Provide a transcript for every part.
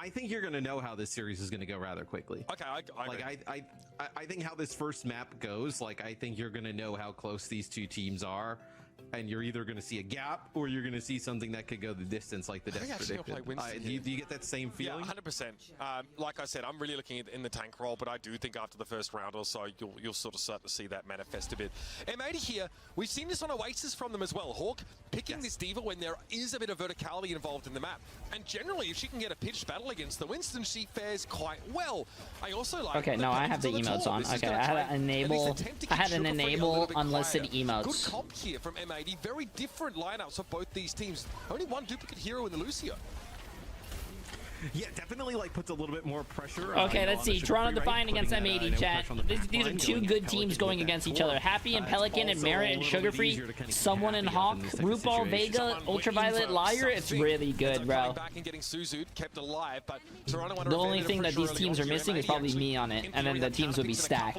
I think you're going to know how this series is going to go rather quickly. Okay, I think how this first map goes, like I think you're going to know how close these two teams are, and you're either going to see a gap or you're going to see something that could go the distance, like the Death predicted. Do you get that same feeling? Yeah, 100%. Like I said, I'm really looking in the tank role, but I do think after the first round or so, you'll sort of start to see that manifest a bit. M80 here, we've seen this on OWCS from them as well. Hawk picking this diva when there is a bit of verticality involved in the map, and generally, if she can get a pitched battle against the Winston, she fares quite well. I also like. Okay, no, I have the emotes on. Okay, I had an enable. I had an enable unlisted emotes. Good comp here from M80. Very different lineups for both these teams. Only one duplicate hero in the Lucio. Yeah, definitely like puts a little bit more pressure. Okay, let's see. Toronto Defiant against M80, chat. These are two good teams going against each other. Happy and Pelican and Merit and Sugarfree. Someone in Hawk, RuPaul, Vega, Ultraviolet, Liar. It's really good, bro. The only thing that these teams are missing is probably me on it, and then the teams would be stacked.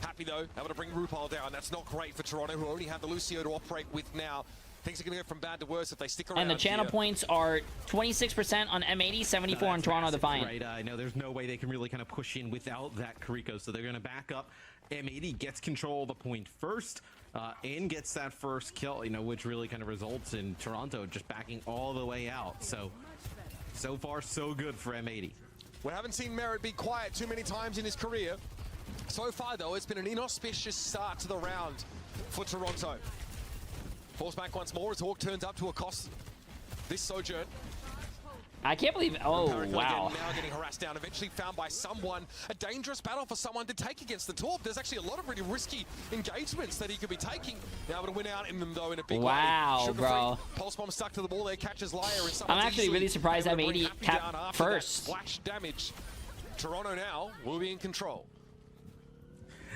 Happy though, able to bring RuPaul down. That's not great for Toronto, who only have the Lucio to operate with now. Things are going to go from bad to worse if they stick around. And the channel points are 26% on M80, 74 on Toronto Defiant. Right, I know there's no way they can really kind of push in without that Kariko, so they're going to back up. M80 gets control of the point first and gets that first kill, you know, which really kind of results in Toronto just backing all the way out. So far, so good for M80. We haven't seen Merit be quiet too many times in his career. So far, though, it's been an inauspicious start to the round for Toronto. Force back once more as Hawk turns up to accost this Sojourn. I can't believe. Oh, wow. Now getting harassed down, eventually found by someone. A dangerous battle for someone to take against the Torp. There's actually a lot of really risky engagements that he could be taking. Now able to win out in them, though, in a big way. Wow, bro. Pulse bomb stuck to the wall there, catches Liar. I'm actually really surprised M80 capped first. Splash damage. Toronto now will be in control.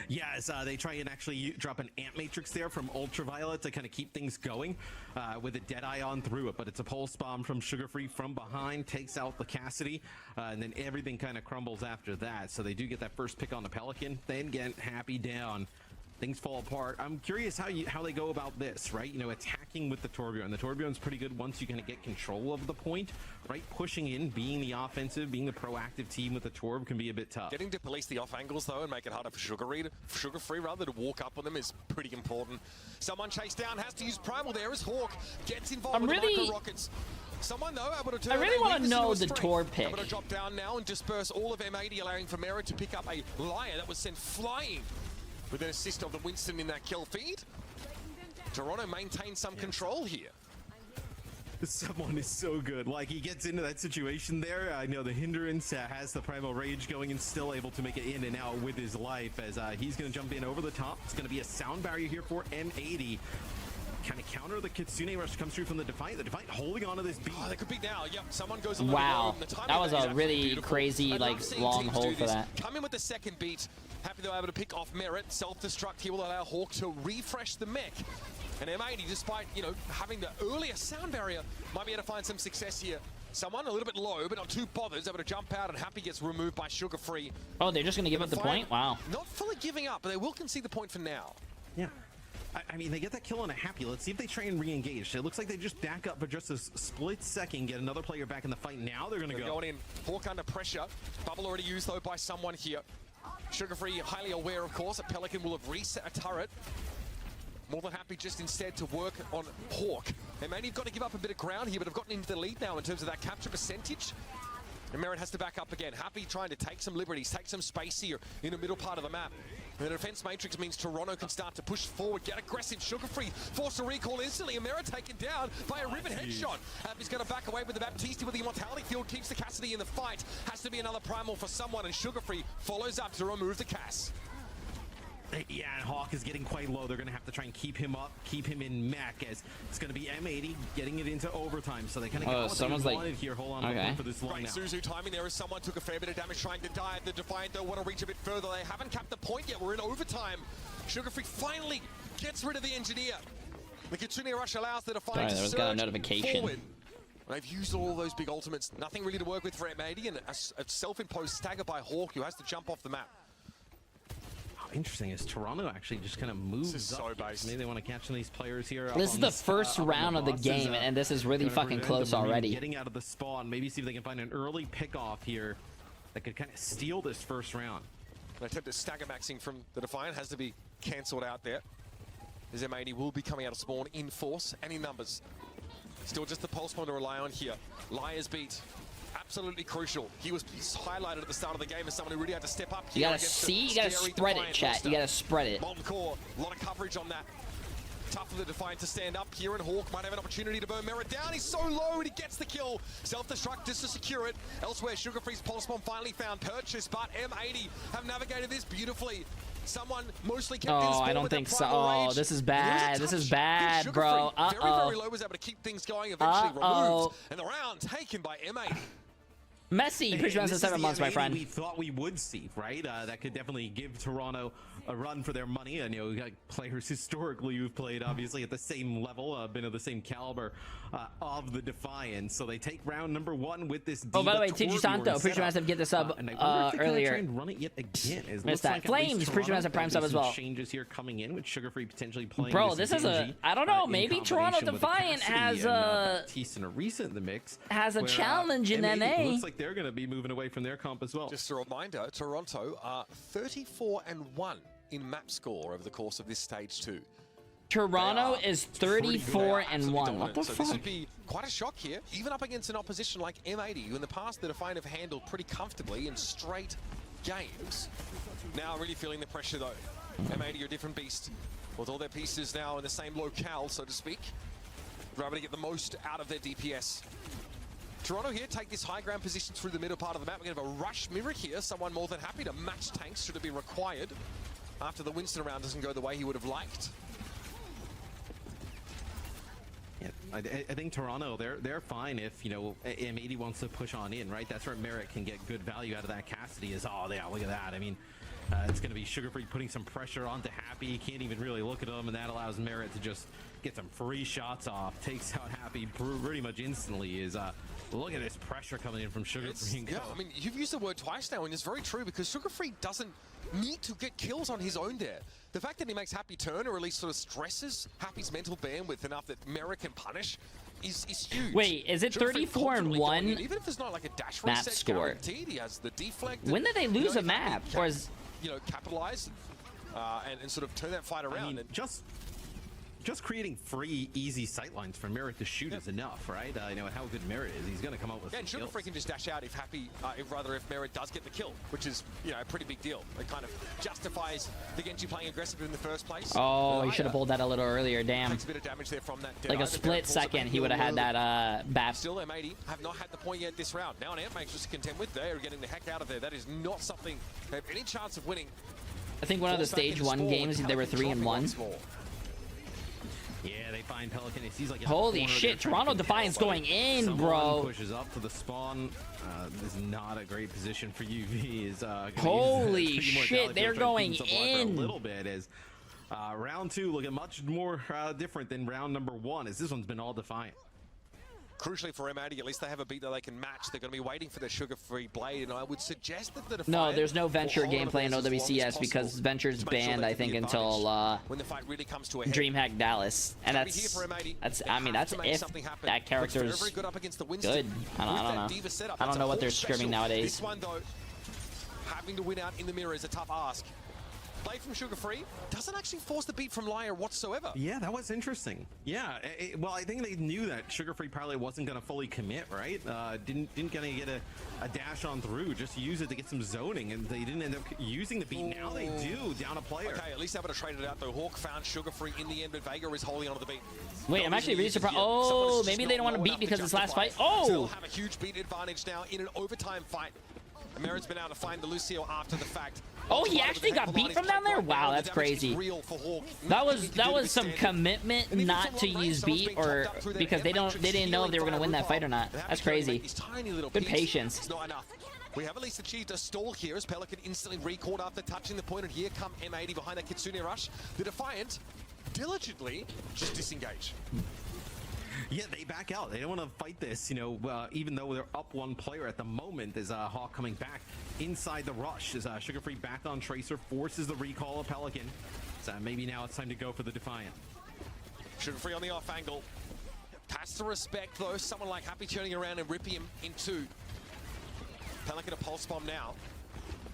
Yes, they try and actually drop an Amp Matrix there from Ultraviolet to kind of keep things going with a Deadeye on through it. But it's a Pulse Bomb from Sugarfree from behind, takes out the Cassidy, and then everything kind of crumbles after that. So they do get that first pick on the Pelican, then get Happy down. Things fall apart. I'm curious how they go about this, right? You know, attacking with the Torbjorn. The Torbjorn's pretty good once you kind of get control of the point, right? Pushing in, being the offensive, being the proactive team with the Torb can be a bit tough. Getting to police the off angles, though, and make it harder for Sugarfree rather to walk up on them is pretty important. Someone chased down, has to use Primal there as Hawk gets involved with the micro rockets. Someone, though, able to turn. I really want to know the Torb pick. Able to drop down now and disperse all of M80, allowing for Merit to pick up a Liar that was sent flying. With an assist of the Winston in that kill feed. Toronto maintains some control here. Someone is so good. Like, he gets into that situation there. I know the Hindrance has the Primal Rage going and still able to make it in and out with his life as he's going to jump in over the top. It's going to be a sound barrier here for M80. Kind of counter the Kitsune rush comes through from the Defiant. The Defiant holding on to this beat. Oh, that could be now. Yep, someone goes a wow, that was a really crazy, like, long hold for that. Come in with the second beat. Happy they're able to pick off Merit. Self-destruct here will allow Hawk to refresh the mech. And M80, despite, you know, having the earlier sound barrier, might be able to find some success here. Someone a little bit low, but not too bothered, able to jump out, and Happy gets removed by Sugarfree. Oh, they're just going to give up the point? Wow. Not fully giving up, but they will concede the point for now. Yeah. I mean, they get that kill on a Happy. Let's see if they try and re-engage. It looks like they just back up for just a split second, get another player back in the fight. Now they're going to go. Going in. Hawk under pressure. Bubble already used, though, by someone here. Sugarfree highly aware, of course, that Pelican will have reset a turret. More than happy just instead to work on Hawk. They may have got to give up a bit of ground here, but have gotten into the lead now in terms of that capture percentage. And Merit has to back up again. Happy trying to take some liberties, take some space here in the middle part of the map. And the defense matrix means Toronto can start to push forward, get aggressive. Sugarfree forced to recall instantly, and Merit taken down by a ribbon headshot. Happy's going to back away with the Baptiste with the Immortality Field, keeps the Cassidy in the fight. Has to be another Primal for someone, and Sugarfree follows up to remove the Cass. Yeah, and Hawk is getting quite low. They're going to have to try and keep him up, keep him in mech, as it's going to be M80 getting it into overtime. So they kind of got what they wanted here. Hold on for this long now. Suzu timing there as someone took a fair bit of damage trying to dive. The Defiant, though, want to reach a bit further. They haven't capped the point yet. We're in overtime. Sugarfree finally gets rid of the Engineer. The Kitsune Rush allows the Defiant to surge got a notification. Forward. They've used all those big ultimates. Nothing really to work with for M80, and a self-imposed stagger by Hawk, who has to jump off the map. interesting is Toronto actually just kind of moves This is up. so based. Maybe they want to catch some of these players here. This is the first round of the game, and this is really fucking close already. Getting out of the spawn, maybe see if they can find an early pick off here that could kind of steal this first round. An attempt at stagger maxing from the Defiant has to be cancelled out there. As M80 will be coming out of spawn in force and in numbers. Still just the pulse bomb to rely on here. Liar's beat. Absolutely crucial. He was highlighted at the start of the game as someone who really had to step up here. You gotta see, you gotta spread it, chat. You gotta spread it. Molten Core, a lot of coverage on that. Tough for the Defiant to stand up here, and Hawk might have an opportunity to burn Merit down. He's so low, and he gets the kill. Self-destruct just to secure it. Elsewhere, Sugarfree's pulse bomb finally found purchase, but M80 have navigated this beautifully. Someone mostly kept in spawn. I don't think so. Oh, this is bad. This is bad, bro. Very, very low, was able to keep things going, eventually removed. And the round taken by M80. Messi, pretty much 7 months, my friend. We thought we would see, right? That could definitely give Toronto a run for their money. And, you know, we got players historically who've played, obviously, at the same level, been of the same caliber of the Defiant. So they take round number 1 with this. Oh, by the way, Tiji Santo, pretty sure I have get this up earlier. And run it yet again. Missed that. Like Flames, pretty sure I have prime sub as well. Changes here coming in with Sugarfree potentially playing. Bro, this is a, I don't know, maybe Toronto Defiant has a recent in the mix. Has a challenge in NA. Looks like they're going to be moving away from their comp as well. Just a reminder, Toronto are 34-1 in map score over the course of this stage 2. Toronto is 34-1. What the so fuck? This would be quite a shock here, even up against an opposition like M80, who in the past the Defiant have handled pretty comfortably in straight games. Now really feeling the pressure though. M80 are a different beast, with all their pieces now in the same locale, so to speak. They're able to get the most out of their DPS. Toronto here take this high ground position through the middle part of the map. We're going to have a rush mirror here. Someone more than happy to match tanks should it be required after the Winston round doesn't go the way he would have liked. Yeah, I think Toronto, they're fine if, you know, M80 wants to push on in, right? That's where Merit can get good value out of that. Cassidy is, oh, yeah, look at that. I mean, it's going to be Sugarfree putting some pressure onto Happy. Can't even really look at him, and that allows Merit to just get some free shots off. Takes out Happy pretty much instantly. Is look at this pressure coming in from Sugarfree. Yeah, I mean, you've used the word twice now, and it's very true because Sugarfree doesn't need to get kills on his own there. The fact that he makes Happy turn, or at least sort of stresses Happy's mental bandwidth enough that Merit can punish is huge. Wait, is it 34-1? Even if there's not like a dash map reset score. Guaranteed, he has the deflect. When did they lose a map? Or is, you know, capitalize and sort of turn that fight around. I mean, and just creating free, easy sightlines for Merit to shoot is enough, right? You know how good Merit is. He's going to come up with and some kills. Sugarfree can just dash out if Happy, if Merit does get the kill, which is, you know, a pretty big deal. It kind of justifies the Genji playing aggressive in the first place. oh, he should have pulled that a little earlier. Damn. Takes a bit of damage there from that. Like a split second, he would have had that BAP. Still, M80 have not had the point yet this round. Now an Ant-Max just to contend with. They are getting the heck out of there. That is not something they have any chance of winning. I think one of the stage 1 games, they were 3-1. Yeah, they find Pelican. He's like holy shit, Toronto Defiant's going in, Someone bro. Pushes up to the spawn. This is not a great position for UV. Is holy shit, they're going in. A little bit as round 2 looking much more different than round number 1, as this one's been all Defiant. Crucially for M80, at least they have a beat that they can match. They're going to be waiting for their Sugar-Free Blade, and I would suggest that the Defiant... No, there's no Venture gameplay in OWCS because Venture's banned, I think, until when the fight really comes to a head. DreamHack Dallas. And that's I mean, that's if that character's good. I don't know. I don't know what they're scrimming nowadays. This one, though, having to win out in the mirror is a tough ask. Play from Sugar-Free doesn't actually force the beat from Liar whatsoever. Yeah, that was interesting. Yeah, well, I think they knew that Sugar-Free probably wasn't going to fully commit, right? Didn't gonna get a dash on through, just use it to get some zoning, and they didn't end up using the beat. Now they do, down a player. Okay, at least able to trade it out though. Hawk found Sugar-Free in the end, but Vega is holding onto the beat. Wait, I'm actually really surprised. Oh, maybe they don't want to beat because it's last fight. Oh! Still have a huge beat advantage now in an overtime fight. Merit's been able to find the Lucio after the fact. Oh, he actually got beat from down there? Wow, that's crazy. That was some commitment not to use beat, or because they didn't know if they were gonna win that fight or not. That's crazy. Good patience. It's not enough. We have at least achieved a stall here as Pelican instantly recalled after touching the point, and here come M80 behind that Kitsune rush. The Defiant diligently just disengage. Yeah, they back out. They don't want to fight this, you know, even though they're up one player at the moment. Is Hawk coming back inside the rush? Is Sugar Free back on Tracer, forces the recall of Pelican. So maybe now it's time to go for the Defiant. Sugar Free on the off angle. Has to respect, though, someone like Happy turning around and ripping him in two. Pelican a pulse bomb now.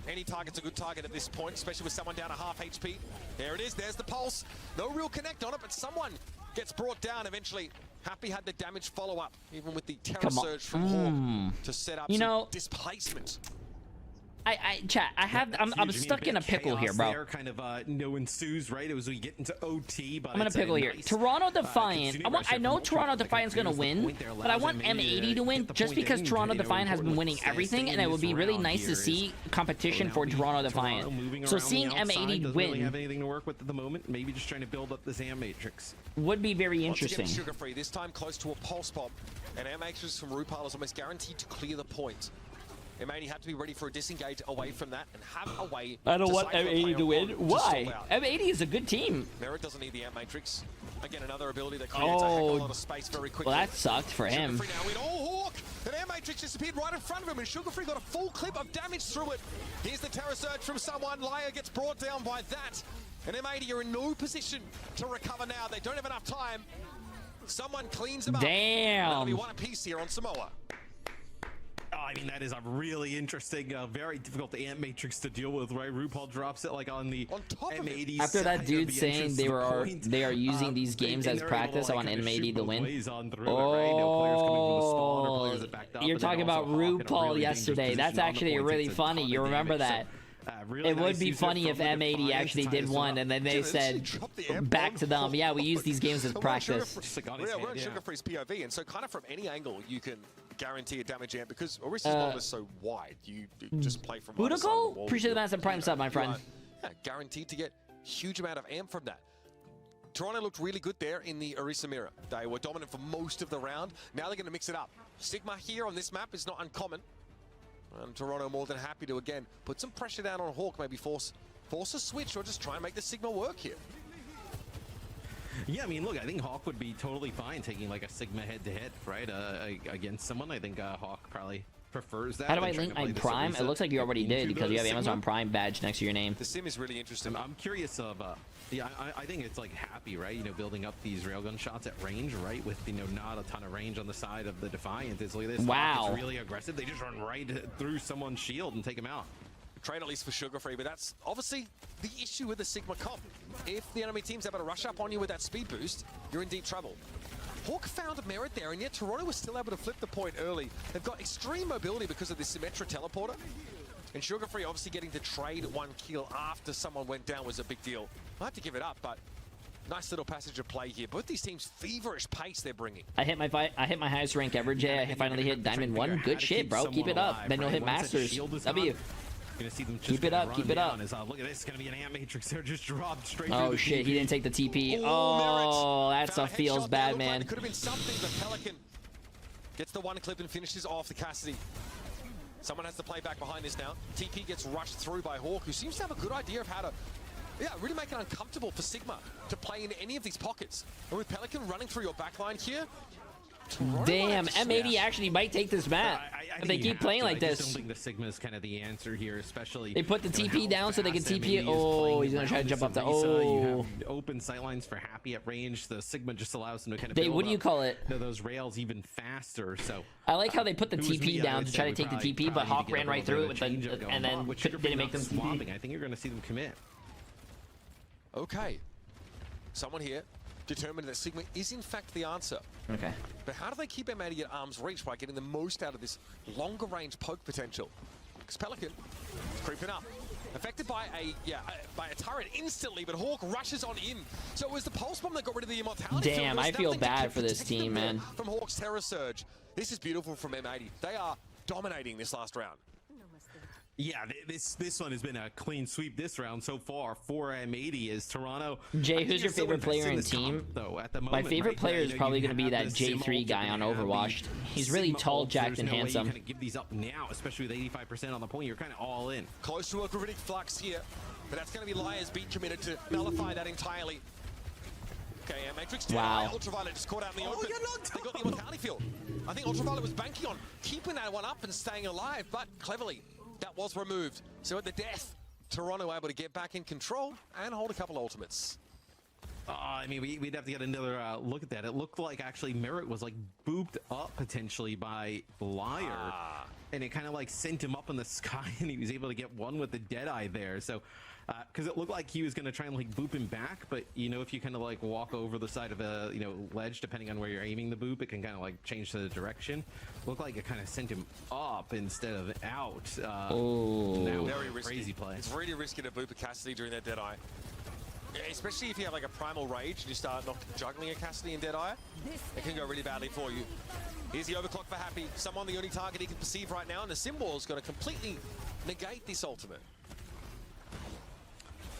Any target's a good target at this point, especially with someone down to half HP. There it is, there's the pulse. No real connect on it, but someone gets brought down eventually. Happy had the damage follow-up, even with the terror surge from Hawk to set up some displacement. Chat, I'm stuck in a pickle here, bro. There kind of no ensues, right? It was we get into OT, but I'm in a pickle here. Toronto Defiant. I know Toronto Defiant's gonna win, but I want M80 to win just because Toronto Defiant has been winning everything, and it would be really nice to see competition for Toronto Defiant. So seeing M80 win, have anything to work with at the moment? Maybe just trying to build up this AM matrix would be very interesting. Sugar Free this time close to a pulse bomb, and AM matrix from RuPaul is almost guaranteed to clear the point. M80 have to be ready for a disengage away from that and have a way. I don't want M80 to win. Why? M80 is a good team. Merit doesn't need the Amp Matrix. Again, another ability that creates a heck of a lot of space very quickly. Well, that sucked for him. Sugar Free now in. Oh, Hawk! An Amp Matrix disappeared right in front of him, and Sugar Free got a full clip of damage through it. Here's the terror surge from someone. Liar gets brought down by that. And M80 are in no position to recover now. They don't have enough time. Someone cleans them up. Damn. That'll be one apiece here on Samoa. Oh, I mean, that is a really interesting, very difficult Amp Matrix to deal with, right? RuPaul drops it like on the M80. After that dude saying they are using these games as practice, I want M80 to win. Oh, you're talking about RuPaul yesterday. That's actually really funny. You remember that? It would be funny if M80 actually did one, and then they said back to them, yeah, we use these games as practice. Yeah, we're on Sugar Free's POV, and so kind of from any angle you can guarantee a damage amp because Orisa's model is so wide. You just play from one side of the wall. Appreciate the massive prime sub, my friend. Yeah, guaranteed to get huge amount of amp from that. Toronto looked really good there in the Orisa mirror. They were dominant for most of the round. Now they're going to mix it up. Sigma here on this map is not uncommon. And Toronto more than happy to, again, put some pressure down on Hawk, maybe force a switch or just try and make the Sigma work here. Yeah, I mean, look, I think Hawk would be totally fine taking like a Sigma head-to-head, right, against someone. I think Hawk probably prefers that. How do I link my Prime? It looks like you already did because you have Amazon Prime badge next to your name. The sim is really interesting. I'm curious of, yeah, I think it's like Happy, right? You know, building up these railgun shots at range, right? With, you know, not a ton of range on the side of the Defiant. It's like this. Wow. It's really aggressive. They just run right through someone's shield and take him out. Trade at least for Sugar Free, but that's obviously the issue with the Sigma comp. If the enemy team's able to rush up on you with that speed boost, you're in deep trouble. Hawk found merit there, and yet Toronto was still able to flip the point early. They've got extreme mobility because of this Symmetra teleporter. And Sugar Free obviously getting to trade one kill after someone went down was a big deal. I have to give it up, but nice little passage of play here. Both these teams feverish pace they're bringing. I hit my highest rank ever, Jay. I finally hit Diamond 1. Good shit, bro. Keep it up. Then you'll hit Masters. W. Gonna see them keep it up, keep it up. Look at this, it's gonna be an Amp Matrix. They're just dropped straight. Oh shit, he didn't take the TP. Oh, that's a feels bad, man. Could have been something, but Pelican gets the one clip and finishes off the Cassidy. Someone has to play back behind this now. TP gets rushed through by Hawk, who seems to have a good idea of how to, really make it uncomfortable for Sigma to play in any of these pockets. And with Pelican running through your backline here, damn, M80 actually might take this map if they keep playing like this. I don't think the Sigma is kind of the answer here, especially. They put the TP down so they can TP it. Oh, he's gonna try to jump up the. You have open sightlines for Happy at range. The Sigma just allows them to kind of. What do you call it? Those rails even faster. So I like how they put the TP down to try to take the TP, but Hawk ran right through it with and then didn't make them TP. I think you're gonna see them commit. Okay, someone here determined that Sigma is in fact the answer. Okay. But how do they keep M80 at arm's reach by getting the most out of this longer range poke potential? Because Pelican is creeping up. Affected by a turret instantly, but Hawk rushes on in. So it was the pulse bomb that got rid of the immortality. Damn, I feel bad for this team, man. From Hawk's terror surge. This is beautiful from M80. They are dominating this last round. Yeah, this one has been a clean sweep this round so far for M80 is Toronto. Jay, who's your favorite player in team? Though, at the moment, my favorite player is probably going to be that Jay3 guy on Overwatch. He's really tall, jacked, and handsome. You kind of give these up now, especially with 85% on the point. You're kind of all in. Close to a gravitic flux here, but that's going to be Liar's beat committed to nullify that entirely. Okay, Matrix down. Wow. Ultraviolet just caught out in the open. They got the immortality field. I think Ultraviolet was banking on keeping that one up and staying alive, but cleverly, that was removed. So at the death, Toronto able to get back in control and hold a couple ultimates. I mean, we'd have to get another look at that. It looked like actually Merritt was like booped up potentially by Liar, and it kind of like sent him up in the sky, and he was able to get one with the Deadeye there. So, because it looked like he was going to try and like boop him back, but you know, if you kind of like walk over the side of a ledge, depending on where you're aiming the boop, it can kind of like change the direction. Looked like it kind of sent him up instead of out. Very risky. Crazy play. It's really risky to boop a Cassidy during that Deadeye. Especially if you have like a primal rage and you start juggling a Cassidy and Deadeye, it can go really badly for you. Here's the overclock for Happy. Someone the only target he can perceive right now, and the symbol is going to completely negate this ultimate.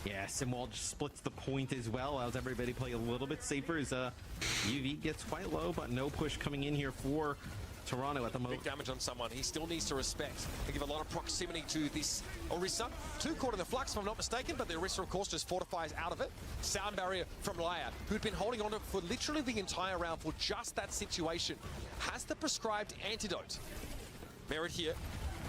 Yeah, Simwall just splits the point as well, allows everybody to play a little bit safer as UV gets quite low, but no push coming in here for Toronto at the moment. Big damage on someone. He still needs to respect. They give a lot of proximity to this Orisa. 2 caught in the flux, if I'm not mistaken, but the Orisa, of course, just fortifies out of it. Sound barrier from Laia, who'd been holding on to it for literally the entire round for just that situation, has the prescribed antidote. Merritt here.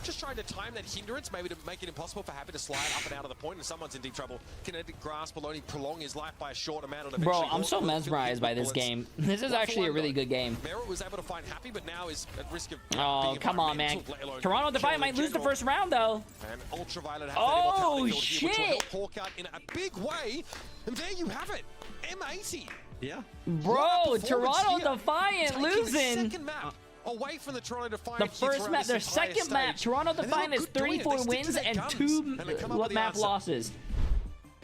Just trying to time that hindrance, maybe to make it impossible for Happy to slide up and out of the point, and someone's in deep trouble. Kinetic Grasp will only prolong his life by a short amount. And bro, I'm so mesmerized by this game. This is actually a really good game. Merritt was able to find Happy, but now is at risk of oh, come on, man. Toronto Defiant might lose the first round, though. And Ultraviolet has oh, that shit! Here, which will help Hawk out in a big way. And there you have it. M80. Yeah. Bro, Toronto Defiant losing. Second map. Away from the Toronto Defiant. The first map, their second map, Toronto Defiant has 34 wins and 2 map losses.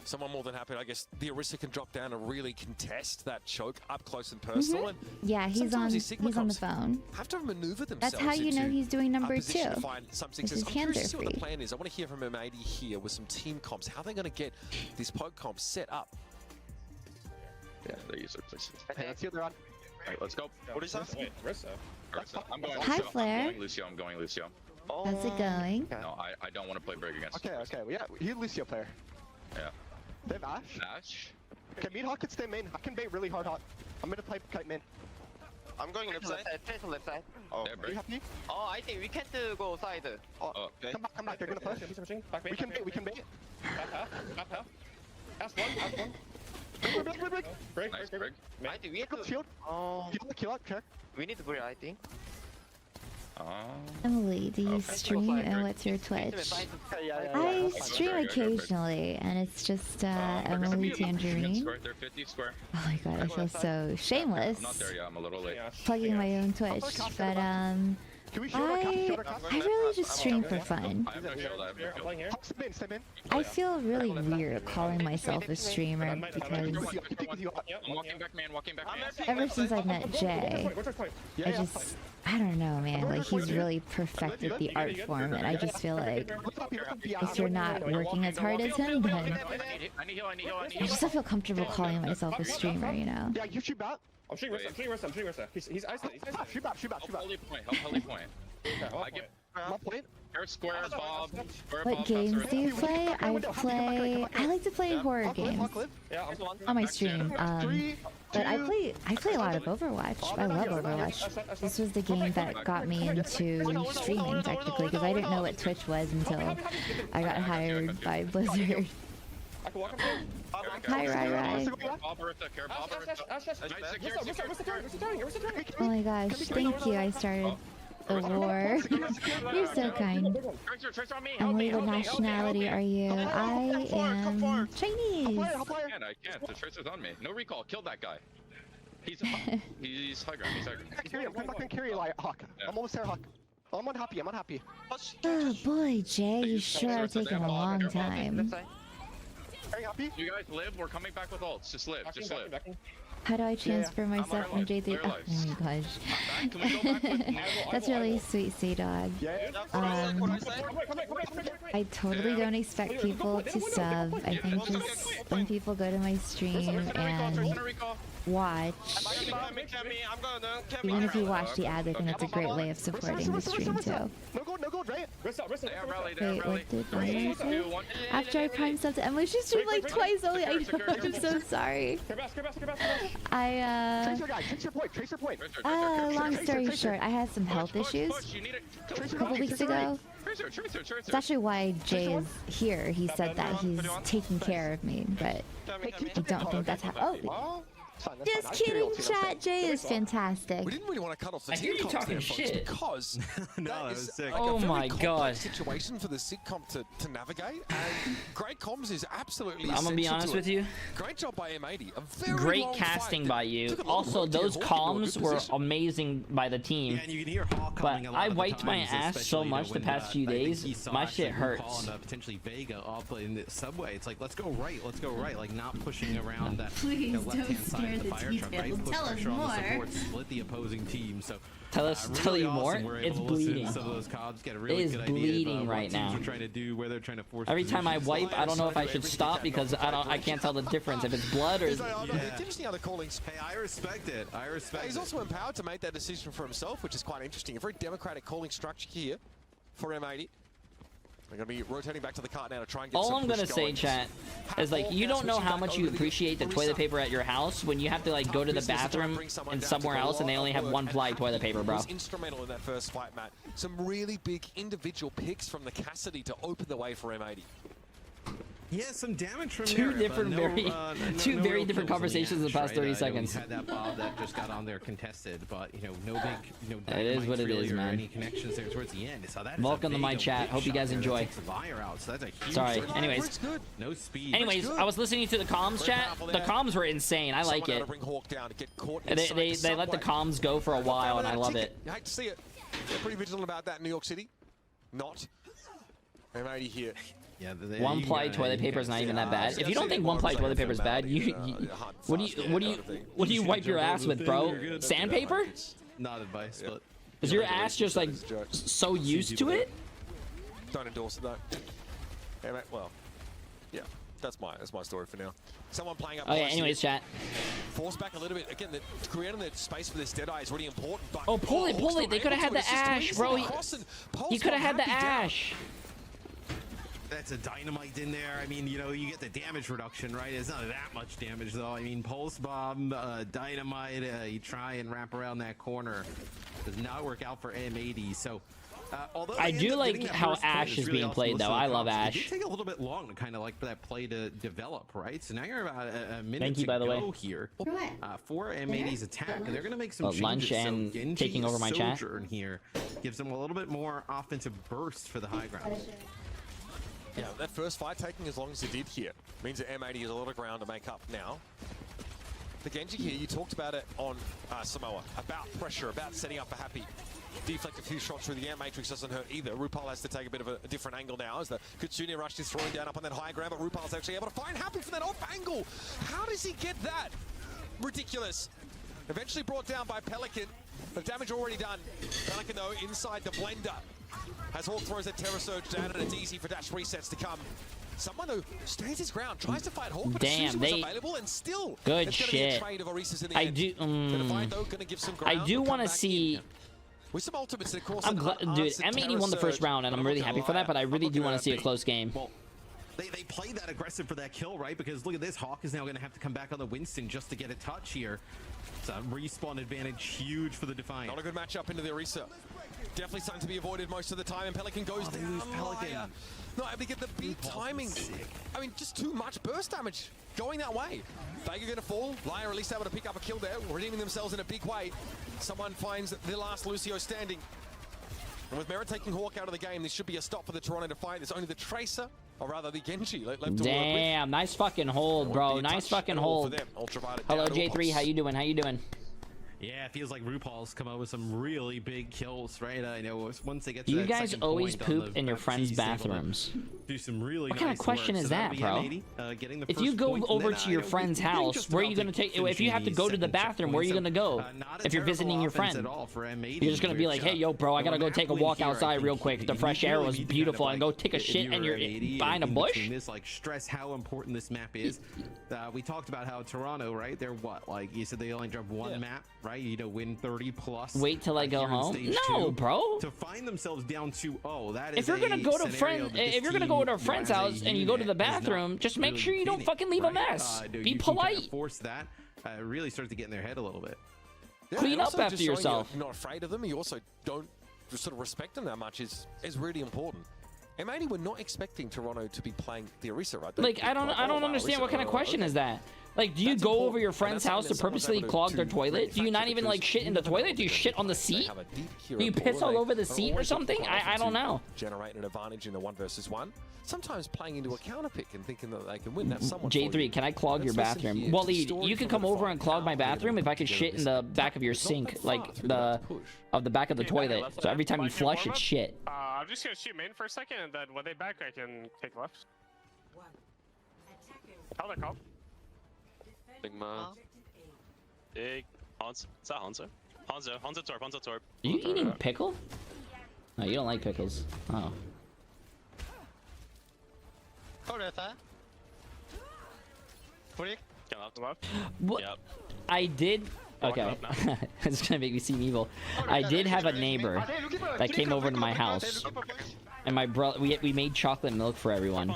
Someone more than happy, I guess. The Orisa can drop down and really contest that choke up close and personal. And yeah, he's on the phone. Have to maneuver themselves. That's how you know he's doing number 2. This is hands are free. What the plan is. I want to hear from M80 here with some team comps. How are they going to get this poke comp set up? Yeah, they use it, please. Okay, let's see what they're on. Alright, let's go. What is that? Wait, Rissa. I'm going Hi, Lucio. Flair. I'm going Lucio. How's it going? No, I don't want to play Brig against Okay, well, yeah, he's a Lucio player. Yeah. They have Ash. Ash? Okay, mean Hawk can stay main. I can bait really hard Hawk. I'm gonna play kite main. I'm going left side. Trace on left side. Oh, They're are you Brig. happy? Oh, I think we can't go side. Oh, okay. Come back, they're gonna push. We can bait. Back half. Ask one. Break. Nice, Brig. I think we have Go to. shield. Oh, Kill out, check. we need to break, I think. Emily, do you Okay. stream and what's your Twitch? I stream occasionally, and it's just Emily Tangerine. They're 50 square. Oh my god, I feel so shameless I'm not there yet, I'm a little late. plugging my own Twitch, but Can we shield our cast? Shield our I cast? really just stream for fun. I have no shield, I have no I'm shield. playing here. Hawk, stay main. I feel really weird calling myself a streamer because I'm I'm walking back, man. ever since I met Jay, Where's our point? I don't know, man, like he's really perfected the art form, and I just feel like if you're not working as hard as him, then I need heal. I just don't feel comfortable calling myself a streamer, you know? Yeah, you shoot back. I'm shooting Rissa. He's isolated. Shoot back. Help Holy Point. I get My point. square Bob. What games do you play? I like to play horror games Yeah, on my stream. But I play a lot of Overwatch. I love Overwatch. This was the game that got me into streaming technically, because I didn't know what Twitch was until I got hired by Blizzard. I can walk up there. Hi, Rai. Bob Arissa, care Bob Ash. Arissa. Oh my gosh, thank you. I started the war. You're so kind. Tracer on me. Emily, what nationality are you? I am Chinese. I can't. The Tracer's on me. No recall. Kill that guy. He's high ground. I'm not gonna carry like Hawk. I'm almost there, Hawk. I'm unhappy. Oh boy, Jay, you sure are taking a long time. Are you happy? You guys live. We're coming back with ults. Just live. How do I transfer myself from Jay3? Oh my gosh. Can we go back with That's really sweet, Dog. I totally don't expect people to sub. I think just when people go to my stream and watch, even if you watch the ads, I think it's a great way of supporting the stream too. No gold, right? Rest up, rest up. They have rally, they have Wait, rally. what did I say? 2, 1. After I prime subbed to Emily, she streamed like twice only. I know, I'm so sorry. Care bass. Trace your guy. Trace your point. Trace your point. Long story short, I had some health issues a couple weeks ago. That's actually why Jay is here. He said that he's taking care of me, but I don't think that's how. Oh, just kidding, chat. Jay is fantastic. We didn't really want to cut off the I hear you sitcoms talking there, folks, shit. because No, that that is was sick. like Oh a very my complex God. situation for the sitcom to navigate, and great comms is absolutely I'm gonna be essential honest to with it. you. Great job by M80. A very Great long casting fight by that you. took a lot of Also, work to get those Hawk into a comms good were position. amazing by the team. Yeah, and you can hear Hawk But calling a lot I of the wiped my times, ass so especially, much the when, past few I think days, he saw my actually shit RuPaul hurts. and, potentially Vega off in the subway. It's like, let's go right, like not pushing around that Please left-hand don't side of the scare fire the truck, details. right? Put Tell us pressure on the more. support, split the opposing team. So Tell us, really tell you awesome. more. We're able It's to listen to bleeding. some of those comms, get a really is good idea bleeding of right what teams now. are trying to do, where they're trying to force. Every time I positions. wipe, I don't know if I should stop because I can't tell the difference if it's blood or. It's interesting how the callings. Hey, I respect it. I respect He's it. also empowered to make that decision for himself, which is quite interesting. A very democratic calling structure here for M80. They're going to be rotating back to the cart now to try and get All some I'm gonna push say, going. chat, is like you don't know how much you appreciate the toilet paper at your house when you have to like go to the bathroom and somewhere else and they only have one ply toilet paper, bro. Was instrumental in that first fight, Matt. Some really big individual picks from the Cassidy to open the way for M80. Yeah, some damage from Two there, different, but very, two very real different kills conversations in the past 30 right? seconds. We had that Bob that just got on there contested, but no big, It is what it is, or man. any connections there towards the end. So that is Welcome a to my big chat. Hope you guys shot there that enjoy. takes the wire out, so that's a huge Sorry. shot. Anyways, Good. No speed. Anyways, I was listening to the comms chat. The comms were insane. I like Someone it. had to bring Hawk down to get caught They inside the let the subway. comms go for a while, and I love it. You hate to see it. They're pretty vigilant about that in New York City. Not. M80 here. Yeah, One ply toilet paper is not even that bad. If you don't think one ply toilet paper is bad, what do you wipe your ass with, bro? Sandpaper? Not advice, but Is your ass just like so used to it? Don't endorse it though. Hey, mate, well, yeah, that's my story for now. Someone playing up. Okay, close anyways, here. chat. Force back a little bit. Again, creating the space for this Deadeye is really important. But Oh, pull it, pull it. They could have had the ash, bro. He could have had the ash. that's a dynamite in there. I mean, you get the damage reduction, right? It's not that much damage, though. I mean, pulse bomb, dynamite, you try and wrap around that corner. Does not work out for M80, so... although I they do end up like getting that how first play, Ash it's is really being awesome played, to listen though. to I the love comms. It Ash. did take a little bit long to kind of like for that play to develop, right? So now you're about a minute Thank you, to by the way. go here for M80's attack, and they're going to make some Lunch changes. and so Genji taking over my chat. Sojourn here gives them a little bit more offensive burst for the high ground. Yeah, that first fight taking as long as it did here means that M80 has a lot of ground to make up now. The Genji here, you talked about it on Samoa, about pressure, about setting up for Happy. Deflect a few shots through the air, Matrix doesn't hurt either. RuPaul has to take a bit of a different angle now as the Kitsune Rush is throwing down up on that high ground, but RuPaul's actually able to find Happy from that off angle. How does he get that? Ridiculous. Eventually brought down by Pelican. The damage already done. Pelican though inside the blender. As Hawk throws that Terror Surge down and it's easy for dash resets to come. Someone who stands his ground, tries to fight Hawk, but Damn, Suzu was available and still Good it's shit. Gonna be a trade of Orisa's in the I end. do. The Defiant, though, gonna give some I ground, do but come want to back see. in. With some ultimates, of course. I'm glad, dude. M80 won the first round, and I'm really happy for that. But I really do want to see a close game. Well, they played that aggressive for that kill, right? Because look at this, Hawk is now going to have to come back on the Winston just to get a touch here. It's a respawn advantage, huge for the Defiant. Not a good matchup into the Orisa. Definitely something to be avoided most of the time, and Pelican goes down. Pelican. Not able to get the beat timing. I mean, just too much burst damage going that way. Vega gonna fall. Liar at least able to pick up a kill there, redeeming themselves in a big way. Someone finds the last Lucio standing. And with Merit taking Hawk out of the game, this should be a stop for the Toronto Defiant. There's only the Tracer, or rather the Genji, left to work with. Damn, nice fucking hold, bro. Nice fucking hold. Hello, Jay3. How you doing? How you doing? Yeah, it feels like RuPaul's come up with some really big kills, right? I know once they get to Do you that guys second always point on poop the in your friends' T stable, bathrooms? do some really What kind of question is that, bro? If you go over to your friend's house, where are you going to take... If you have to go to the bathroom, where are you going to go? If you're visiting your friend, you're just going to be like, hey, yo, bro, I got to go take a walk outside real quick. The fresh air was beautiful. And go take a shit and you're behind a bush? This, like, stress how important this map is. We talked about how Toronto, right? They're what? Like, you said they only drop one map, right? You know, win 30 plus. Wait till I go home? No, bro. To find themselves down 2-0, that is if you're gonna go to a friend's house and you go to the bathroom, just make sure you don't fucking leave a mess. Be polite. Kind of force that. Really starts to get in their head a little bit. Yeah, clean up after yourself. You're not afraid of them. You also don't sort of respect them that much is really important. M80 were not expecting Toronto to be playing the Orisa, right? Like, I don't understand what kind of question is that. Like, do you go over your friend's house to purposely clog their toilet? Do you not even, like, shit in the toilet? Do you shit on the seat? Do you piss all over the seat or something? I don't know. Generate an advantage in a 1 versus 1. Sometimes playing into a counter pick and thinking that they can win. That's someone. J3, can I clog your bathroom? Wally, you can come over and clog my bathroom if I could shit in the back of your sink, like the back of the toilet. So every time you flush, it's shit. I'm just gonna shoot main for a second, and then when they back, I can take left. How they call? Big man. Big Hans. Is that Hanzo? Hanzo Torp. Are you eating pickle? No, you don't like pickles. Oh. Come out to left. What? Yep. I did. Okay. It's gonna make me seem evil. I did have a neighbor that came over to my house, and my brother. We made chocolate milk for everyone.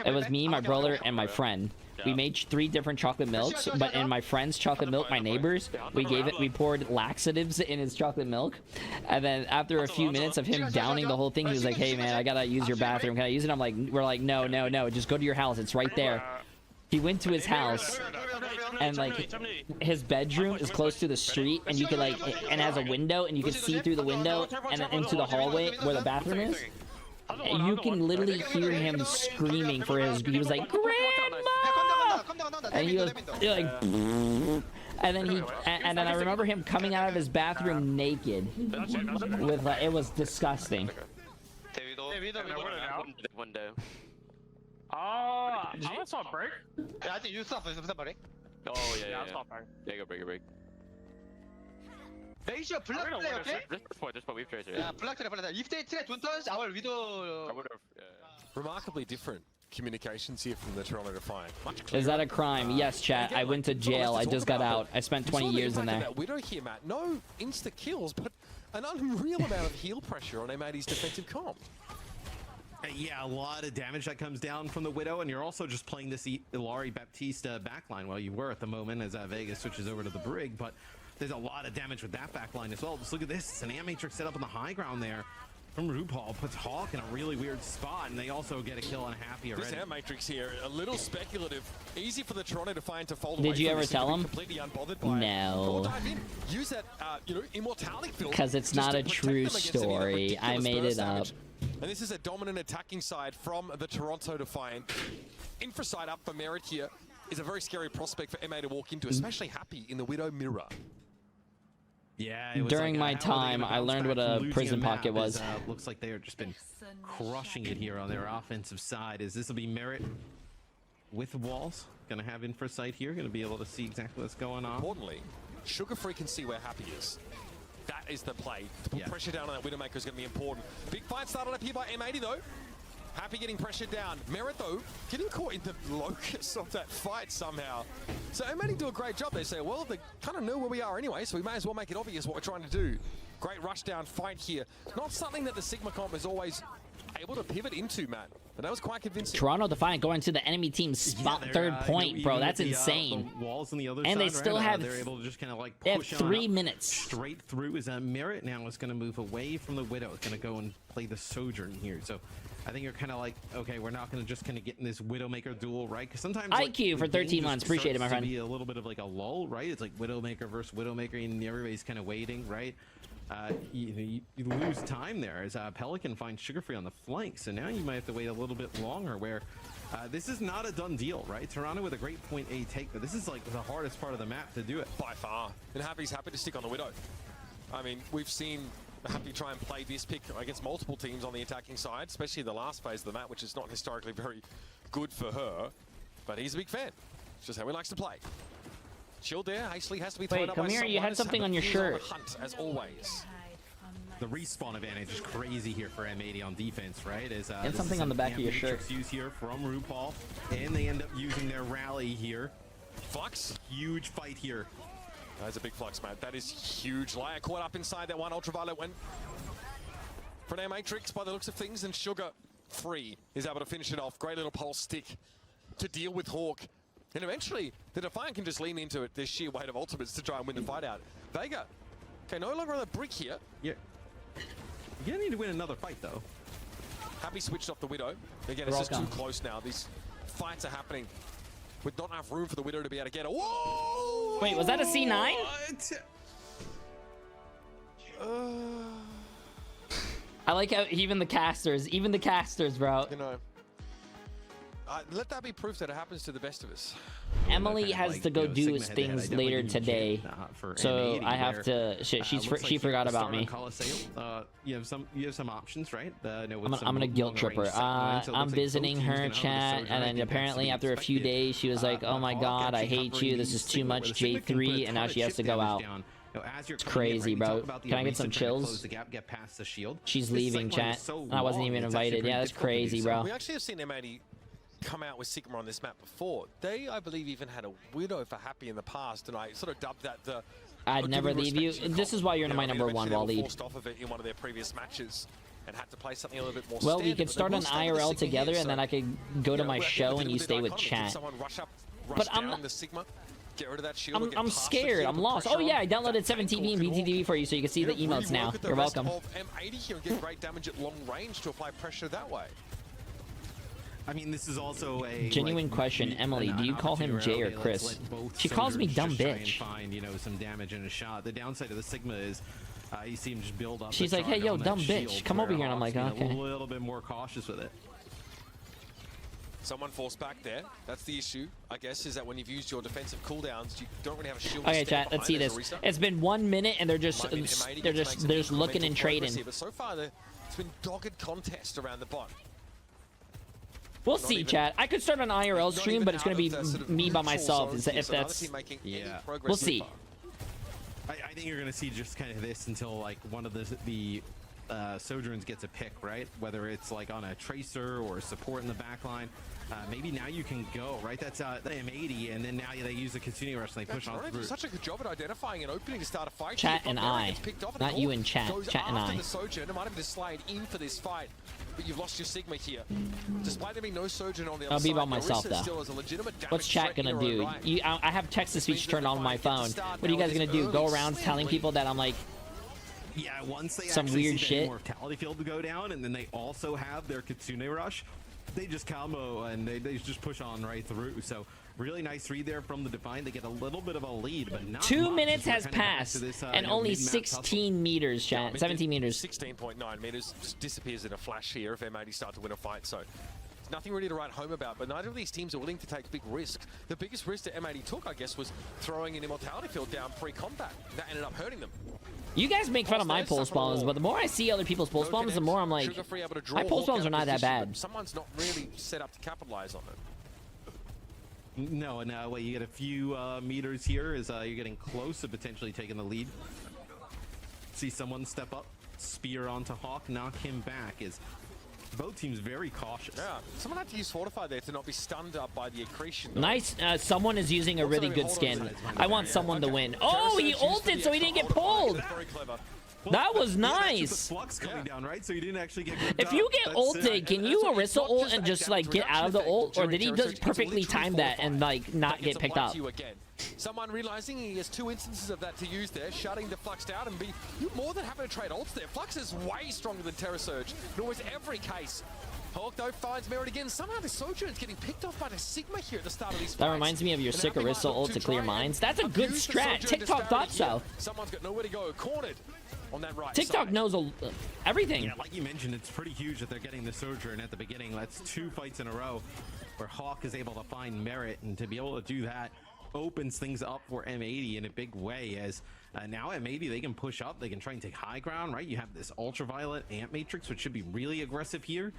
It was me, my brother, and my friend. We made 3 different chocolate milks, but in my friend's chocolate milk, my neighbor's, we poured laxatives in his chocolate milk, and then after a few minutes of him downing the whole thing, he was like, "Hey man, I gotta use your bathroom. Can I use it?" I'm like, "We're like, no, just go to your house. It's right there." He went to his house, and like his bedroom is close to the street, and you could like, and has a window, and you can see through the window and then into the hallway where the bathroom is. And you can literally hear him screaming for his. He was like, "Grandma!" And he was like, and then I remember him coming out of his bathroom naked, with like, it was disgusting. Window. I saw a break. Yeah, I think you stop break. Oh yeah. Yeah, go break. Make sure black play, okay? Just what we've tried. Yeah, black play. If they try to touch our widow. Remarkably different communications here from the Toronto Defiant. Is that a crime? Yes, chat. I went to jail. I just got out. I spent 20 years in there. That Widow here, Matt. No insta kills, but an unreal amount of heal pressure on M80's defensive comp. Yeah, a lot of damage that comes down from the Widow, and you're also just playing this Ilari Baptista backline. Well, you were at the moment as Vegas switches over to the Brig, but there's a lot of damage with that backline as well. Just look at this. It's an Matrix set up on the high ground there from RuPaul. Puts Hawk in a really weird spot, and they also get a kill on Happy already. This Matrix here, a little speculative. Easy for the Toronto Defiant to fold away. Did you ever tell him? Completely unbothered by no. Dive in. Use that, immortality field. Because it's not a true story. I made it up. And this is a dominant attacking side from the Toronto Defiant. Infra side up for Merit here is a very scary prospect for MA to walk into, especially Happy in the Widow mirror. Yeah, it was during my time, I learned what a prison pocket was. Looks like they've just been crushing it here on their offensive side. This will be Merit with walls. Gonna have infra sight here. Gonna be able to see exactly what's going on. Importantly, Sugar Free can see where Happy is. That is the play. To put pressure down on that Widowmaker is going to be important. Big fight started up here by M80 though. Happy getting pressured down. Merit though, getting caught in the locus of that fight somehow. So M80 do a great job. They say, well, they kind of know where we are anyway, so we may as well make it obvious what we're trying to do. Great rush down fight here. Not something that the Sigma comp is always able to pivot into, Matt. But that was quite convincing. Toronto Defiant going to the enemy team's spot third point, bro. That's insane. The walls on the other and side, they still have. They're able to just kind of like they have push 3 minutes straight through. Is Merit now is going to move away from the Widow. It's going to go and play the Sojourn here. So I think you're kind of like, okay, we're not going to just kind of get in this Widowmaker duel, right? Because sometimes IQ like, for 13 months. Appreciate it, my friend. Be a little bit of like a lull, right? It's like Widowmaker versus Widowmaker, and everybody's kind of waiting, right? You lose time there as Pelican finds Sugar Free on the flank, so now you might have to wait a little bit longer where this is not a done deal, right? Toronto with a great point A take, but this is like the hardest part of the map to do it. By far. And Happy's happy to stick on the Widow. I mean, we've seen Happy to try and play this pick against multiple teams on the attacking side, especially the last phase of the map, which is not historically very good for her. But he's a big fan. It's just how he likes to play. Shield there. Hastily has to be thrown up by come here. someone. You had something on your shirt. Hunt, as always. The respawn advantage is crazy here for M80 on defense, right? And something on the back of your shirt. Use here from RuPaul, and they end up using their rally here. Flux. Huge fight here. That's a big Flux, man. That is huge. Liar caught up inside that one. Ultraviolet went for an Matrix by the looks of things, and Sugar free is able to finish it off. Great little pulse stick to deal with Hawk. And eventually, the Defiant can just lean into it, their sheer weight of ultimates to try and win the fight out. Vega, okay, no longer on the brick here. Yeah. You're gonna need to win another fight, though. Happy switched off the Widow. Again, it's just too close now. These fights are happening with not enough room for the Widow to be able to get it. Whoa! Wait, was that a C9? I like how even the casters, bro. You know, let that be proof that it happens to the best of us. Emily has to go do things later today, so I have to. She forgot about me. You have some options, right? I'm gonna guilt trip her. I'm visiting her chat, and then apparently after a few days, she was like, "Oh my God, I hate you. This is too much J3," and now she has to go out. It's crazy, bro. Can I get some chills? She's leaving, chat. I wasn't even invited. Yeah, that's crazy, bro. We actually have seen M80 come out with Sigma on this map before. They, I believe, even had a Widow for Happy in the past, and I sort of dubbed that the... I'd never leave you. This is why you're my number one, Waleed. Forced off of it in one of their previous matches and had to play something a little bit more well, standard, we could start an IRL together, and then I could go to my show, and you stay with chat. But I'm... Get rid of that shield, I'm scared. I'm lost. Oh yeah, I downloaded 17 and BTTV for you, so you can see the emotes now. You're welcome. M80 here and get great damage at long range to apply pressure that way. I mean, this is also a genuine question. Emily, do you call him Jay or Chris? She calls me dumb bitch. Find, you know, some damage in a shot. The downside of the Sigma is you see him just build up. She's like, hey, yo, dumb bitch, come over here, and I'm like, okay. A little bit more cautious with it. Someone forced back there. That's the issue, I guess, is that when you've used your defensive cooldowns, you don't really have a shield. Okay, chat, let's see this. It's been 1 minute, and they're just looking and trading. But so far, it's been dogged contest around the bot. We'll see, chat. I could start an IRL stream, but it's going to be me by myself. If that's... Yeah. We'll see. I think you're going to see just kind of this until, like, one of the Sojourns gets a pick, right? Whether it's, like, on a Tracer or support in the backline. Maybe now you can go, right? That's the M80, and then now they use the continuing rush and they push on through. Such a good job at identifying an opening to start a fight. Chat and I. Not you and chat. Chat and I. The Sojourn, it might have been slide in for this fight, but you've lost your Sigma here. Despite there being no Sojourn on the other side, I'll be by myself, though. What's chat gonna do? I have text-to-speech turned on my phone. What are you guys gonna do? Go around telling people that I'm like... Yeah, once they some weird see shit. The mortality field to go down, and then they also have their Kitsune rush, they just combo and they just push on right through. So really nice read there from the Defiant. They get a little bit of a lead, but not 2 minutes has passed, and only 16 meters, chat. 17 meters. 16.9 meters just disappears in a flash here if M80 start to win a fight. So nothing really to write home about, but neither of these teams are willing to take big risks. The biggest risk that M80 took, I guess, was throwing an immortality field down pre-combat. That ended up hurting them. You guys make fun of my pulse bombs, but the more I see other people's pulse bombs, the more I'm like, my pulse bombs are not that bad. Someone's not really set up to capitalize on it. No, well, you get a few meters here as you're getting close to potentially taking the lead. See someone step up, spear onto Hawk, knock him back. Is both teams very cautious. Yeah, someone had to use Fortify there to not be stunned up by the accretion. Nice. Someone is using a really good skin. I want someone to win. Oh, he ulted so he didn't get pulled. That was nice. Flux coming down, right? So you didn't actually get. If you get ulted, can you Orisa ult and just like get out of the ult, or did he just perfectly time that and like not get picked up? Someone realizing he has 2 instances of that to use there, shutting the Flux down and be more than happy to trade ults there. Flux is way stronger than Terra Surge in almost every case. Hawk though finds Merit again. Somehow the Sojourn is getting picked off by the Sigma here at the start of these fights. That reminds me of your sick Orisa ult to clear mines. That's a good strat. TikTok thought so. Someone's got nowhere to go. Cornered on that right TikTok side. knows everything. Yeah, like you mentioned, it's pretty huge that they're getting the Sojourn at the beginning. That's 2 fights in a row where Hawk is able to find Merit, and to be able to do that opens things up for M80 in a big way, as now M80, they can push up, they can try and take high ground, right? You have this ultraviolet ant matrix, which should be really aggressive here.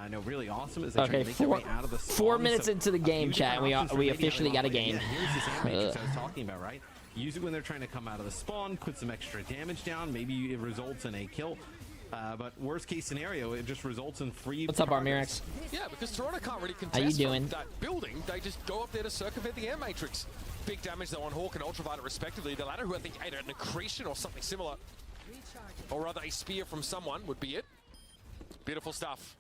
No, really awesome as they try to make their way out of the spawn. 4 minutes into the game, chat, and we officially got a game. Yeah, here's this ant matrix I was talking about, right? Use it when they're trying to come out of the spawn, put some extra damage down, maybe it results in a kill. But worst case scenario, it just results in free. What's up, Armirix? Yeah, because Toronto can't really contest How you doing? from that building. They just go up there to circumvent the air matrix. Big damage though on Hawk and Ultraviolet respectively. The latter, who I think ate an accretion or something similar, or rather a spear from someone, would be it. Beautiful stuff.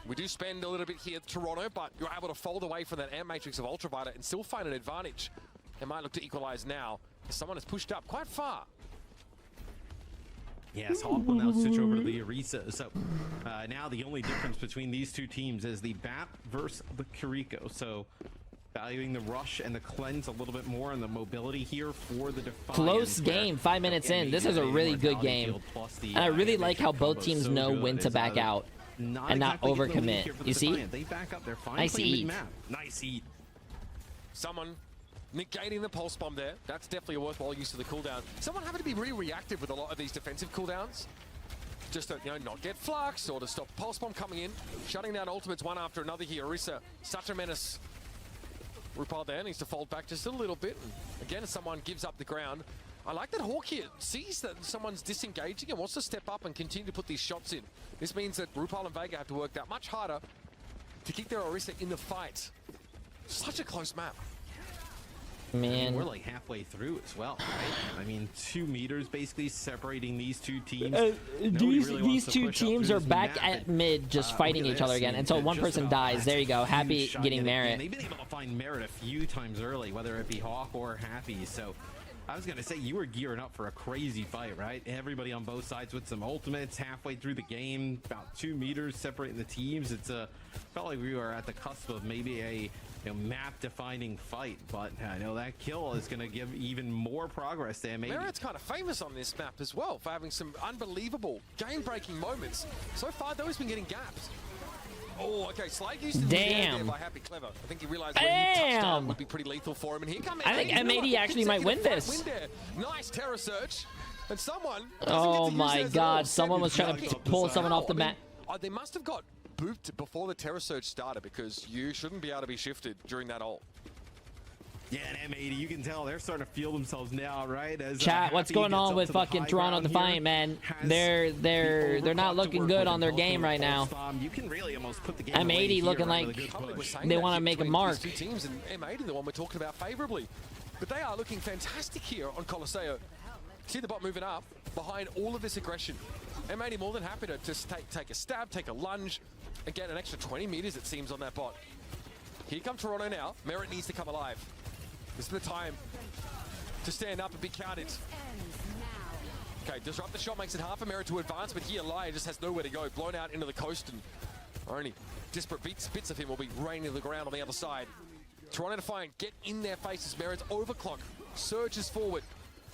We do spend a little bit here, Toronto, but you're able to fold away from that air matrix of Ultraviolet and still find an advantage. They might look to equalize now. Someone has pushed up quite far. Yes, Hawk will now switch over to the Orisa. So now the only difference between these two teams is the BAP versus the Kiriko. So valuing the rush and the cleanse a little bit more, and the mobility here for the Defiant. Close game, 5 minutes in. This is a really good game. And I really like how both teams know when to back out and not overcommit. You see? They back up. They're fine. Nice eat. Nice eat. Someone negating the pulse bomb there. That's definitely a worthwhile use of the cooldown. Someone having to be really reactive with a lot of these defensive cooldowns. Just to, you know, not get flux or to stop pulse bomb coming in. Shutting down ultimates one after another here. Orisa, such a menace. RuPaul there needs to fold back just a little bit. Again, someone gives up the ground. I like that Hawk here sees that someone's disengaging and wants to step up and continue to put these shots in. This means that RuPaul and Vega have to work that much harder to keep their Orisa in the fight. Such a close map. Man, we're like halfway through as well, right? I mean, 2 meters basically separating these two teams. These two teams are back at mid, just fighting each other again until one person dies. There you go. Happy getting Merit. They've been able to find Merit a few times early, whether it be Hawk or Happy. So I was gonna say, you were gearing up for a crazy fight, right? Everybody on both sides with some ultimates halfway through the game, about 2 meters separating the teams. It's felt like we were at the cusp of maybe a map-defining fight, but I know that kill is going to give even more progress to M80. Merit's kind of famous on this map as well for having some unbelievable game-breaking moments. So far, though, he's been getting gaps. Oh, okay, Slade used to Damn. there by Happy Clever. I think he realized when he touched down would be pretty lethal for him. And here comes I think M80 actually might win this. Nice terror search. And someone... Oh my god, someone was trying to pull someone off the mat. They must have got booped before the terror surge started, because you shouldn't be able to be shifted during that ult. Yeah, and M80, you can tell they're starting to feel themselves now, right? As chat, what's going on with fucking Toronto Defiant, man? They're not looking good on their game right now. You can really almost put the game M80 looking like they want to make a mark. Two teams, and M80, the one we're talking about favorably, but they are looking fantastic here on Colosseo. See the bot moving up behind all of this aggression. M80 more than happy to just take a stab, take a lunge, and get an extra 20 meters, it seems, on that bot. Here comes Toronto now. Merit needs to come alive. This is the time to stand up and be counted. Okay, disrupt the shot makes it hard for Merit to advance, but here Lion just has nowhere to go. Blown out into the coast, and only disparate bits of him will be raining to the ground on the other side. Toronto Defiant get in their faces. Merit's overclock surges forward.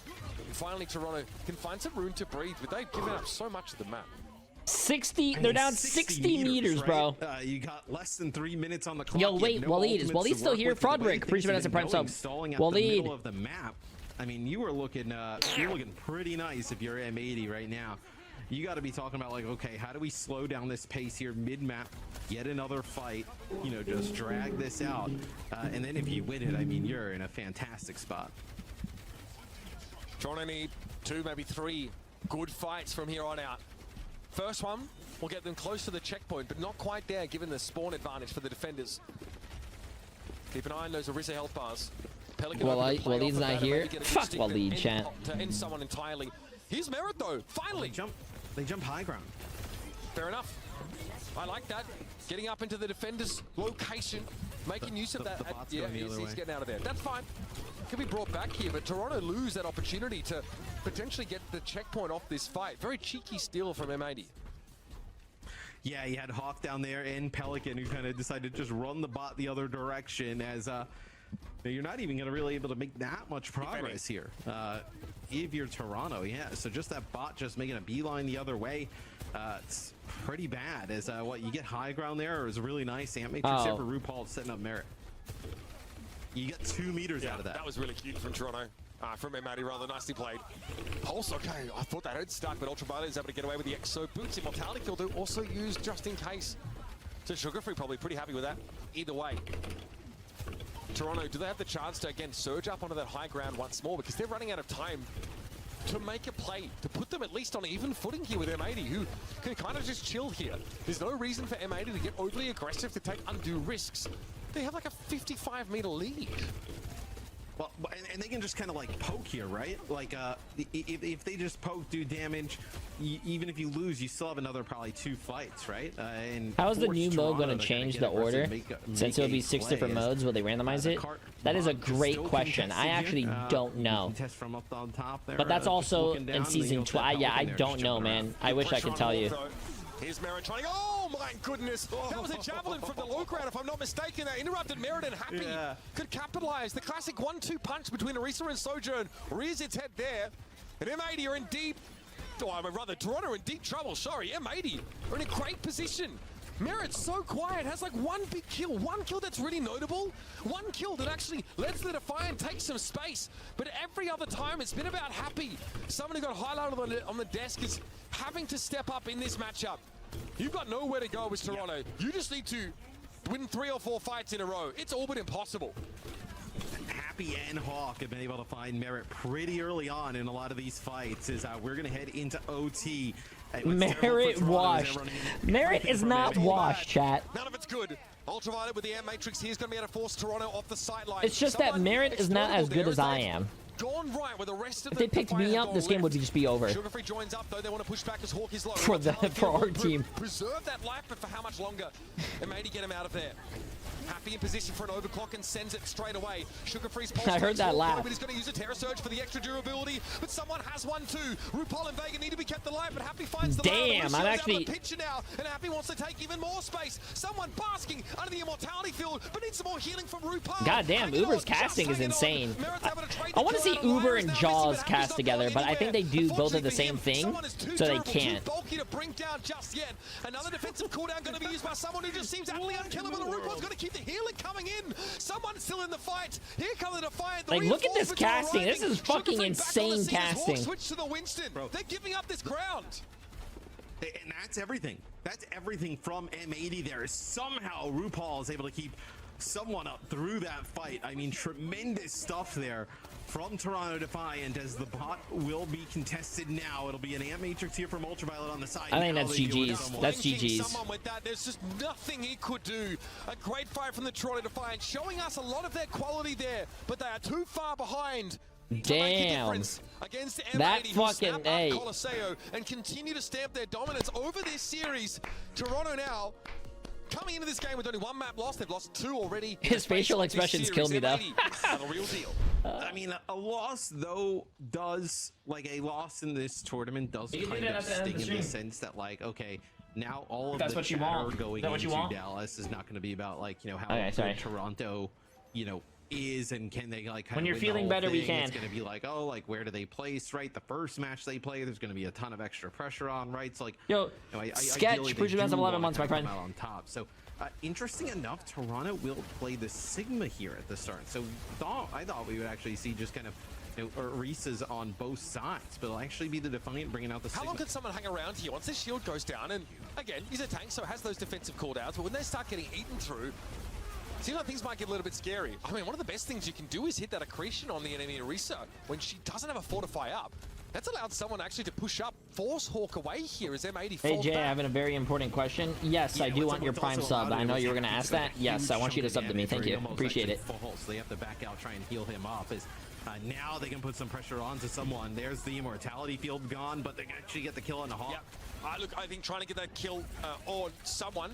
And finally, Toronto can find some room to breathe, but they've given up so much of the map. 60, they're down 60 meters, right? bro. You got less than 3 minutes on the clock. Yo, wait, Waleed, is Waleed still here? Frodrick, appreciate that's a prime sub. Waleed. Of the map. I mean, you're looking pretty nice if you're M80 right now. You got to be talking about, like, okay, how do we slow down this pace here mid-map, get another fight, you know, just drag this out, and then if you win it, I mean, you're in a fantastic spot. Toronto need 2, maybe 3 good fights from here on out. First one will get them close to the checkpoint, but not quite there given the spawn advantage for the defenders. Keep an eye on those Orisa health bars. Pelican Waleed's not here. Fuck Waleed, chat. To end someone entirely. Here's Merit though, finally. They jump high ground. Fair enough. I like that. Getting up into the defender's location, making use of that. Yeah, he's getting out of there. That's fine. Could be brought back here, but Toronto lose that opportunity to potentially get the checkpoint off this fight. Very cheeky steal from M80. Yeah, you had Hawk down there and Pelican, who kind of decided to just run the bot the other direction, as you're not even going to really able to make that much progress here. If you're Toronto, yeah. So just that bot just making a beeline the other way, it's pretty bad. As what you get high ground there is really nice. Ant Matrix there for RuPaul setting up Merit. You get 2 meters out of that. That was really cute from Toronto. From M80, rather nicely played. Pulse, okay, I thought that had stuck, but Ultraviolet is able to get away with the Exo boots. Immortality Field also used just in case. So Sugarfree probably pretty happy with that. Either way. Toronto, do they have the chance to, again, surge up onto that high ground once more? Because they're running out of time to make a play, to put them at least on even footing here with M80, who can kind of just chill here. There's no reason for M80 to get overly aggressive, to take undue risks. They have like a 55-meter lead. Well, and they can just kind of like poke here, right? Like, if they just poke, do damage, even if you lose, you still have another probably 2 fights, right? And how is the new mode going to change the order? Since it'll be 6 different modes, will they randomize it? That is a great question. I actually don't know. Test from up on top there, but that's also in season 12. Yeah, I don't know, man. I wish I could tell you. Here's Merritt trying to go. Oh my goodness! That was a javelin from the low ground, if I'm not mistaken. That interrupted Merritt, and Happy could capitalize. The classic 1-2 punch between Orisa and Sojourn rears its head there. And M80 are in deep, rather Toronto are in deep trouble. Sorry, M80 are in a great position. Merritt's so quiet, has like 1 big kill, 1 kill that's really notable, 1 kill that actually lets the Defiant take some space. But every other time, it's been about Happy. Someone who got highlighted on the desk is having to step up in this matchup. You've got nowhere to go with Toronto. You just need to win 3 or 4 fights in a row. It's all but impossible. Happy and Hawk have been able to find Merritt pretty early on in a lot of these fights. We're going to head into OT. Merritt washed. Merritt is not washed, chat. None of it's good. Ultraviolet with the air matrix here is going to be able to force Toronto off the sideline. It's just that Merritt is not as good as I am. Gone right with the rest of if they picked me up, this game would just be over. Sugarfree joins up though. They want to push back as Hawk is low. For our team. Preserve that life, but for how much longer? M80 get him out of there. Happy in position for an overclock and sends it straight away. Sugarfree's pulse. I heard that laugh. But he's going to use a Terror Surge for the extra durability. But someone has one too. RuPaul and Vega need to be kept alive, but Happy finds the damn, I'm actually picture now, and Happy wants to take even more space. Someone basking under the immortality field, but needs some more healing from RuPaul. God damn, Uber's casting is insane. I want to see Uber and Jaws cast together, but I think they do both of the same thing, so they can't. Bulky to bring down just yet. Another defensive cooldown going to be used by someone who just seems utterly unkillable. The RuPaul's going to keep the healing coming in. Someone's still in the fight. Here comes the Defiant. Like, look at this casting. This is fucking insane casting. Switch to the Winston. They're giving up this ground. And that's everything. That's everything from M80 there. Somehow RuPaul is able to keep someone up through that fight. I mean, tremendous stuff there from Toronto Defiant, as the bot will be contested now. It'll be an Ant Matrix here from Ultraviolet on the side. I think that's GG's. That's GG's. Someone with that, there's just nothing he could do. A great fight from the Toronto Defiant, showing us a lot of their quality there, but they are too far behind. Damn. Against M80, that fucking colosseo and continue to stamp their dominance over this series. Toronto now coming into this game with only 1 map lost. They've lost 2 already. His facial expressions kill me though. A real deal. I mean, a loss though does, like, a loss in this tournament does kind of sting in the sense that, like, okay, now all of the chatter going into Dallas is not going to be about, like, you know, how good Toronto, you know, is, and can they, like, kind when of you're feeling better, we can. It's going to be like, oh, like, where do they place, right? The first match they play, there's going to be a ton of extra pressure on, right? It's like, yo, you know, Sketch, push events of 11 months, my friend. On top. So, interesting enough, Toronto will play the Sigma here at the start. So, I thought we would actually see just kind of, you know, Orisa's on both sides, but it'll actually be the Defiant bringing out the Sigma. How long can someone hang around here once this shield goes down? And again, he's a tank, so has those defensive cooldowns, but when they start getting eaten through, seems like things might get a little bit scary. I mean, one of the best things you can do is hit that accretion on the enemy Orisa when she doesn't have a fortify up. That's allowed someone actually to push up, force Hawk away here as M80 falls Hey Jay, back. I have a very important question. Yes, I do want your Prime sub. I know you were going to ask that. Yes, I want you to sub to me. Thank you. Appreciate it. So they have to back out, try and heal him up. Now they can put some pressure onto someone. There's the immortality field gone, but they can actually get the kill on the Hawk. Yep. Look, I think trying to get that kill on someone,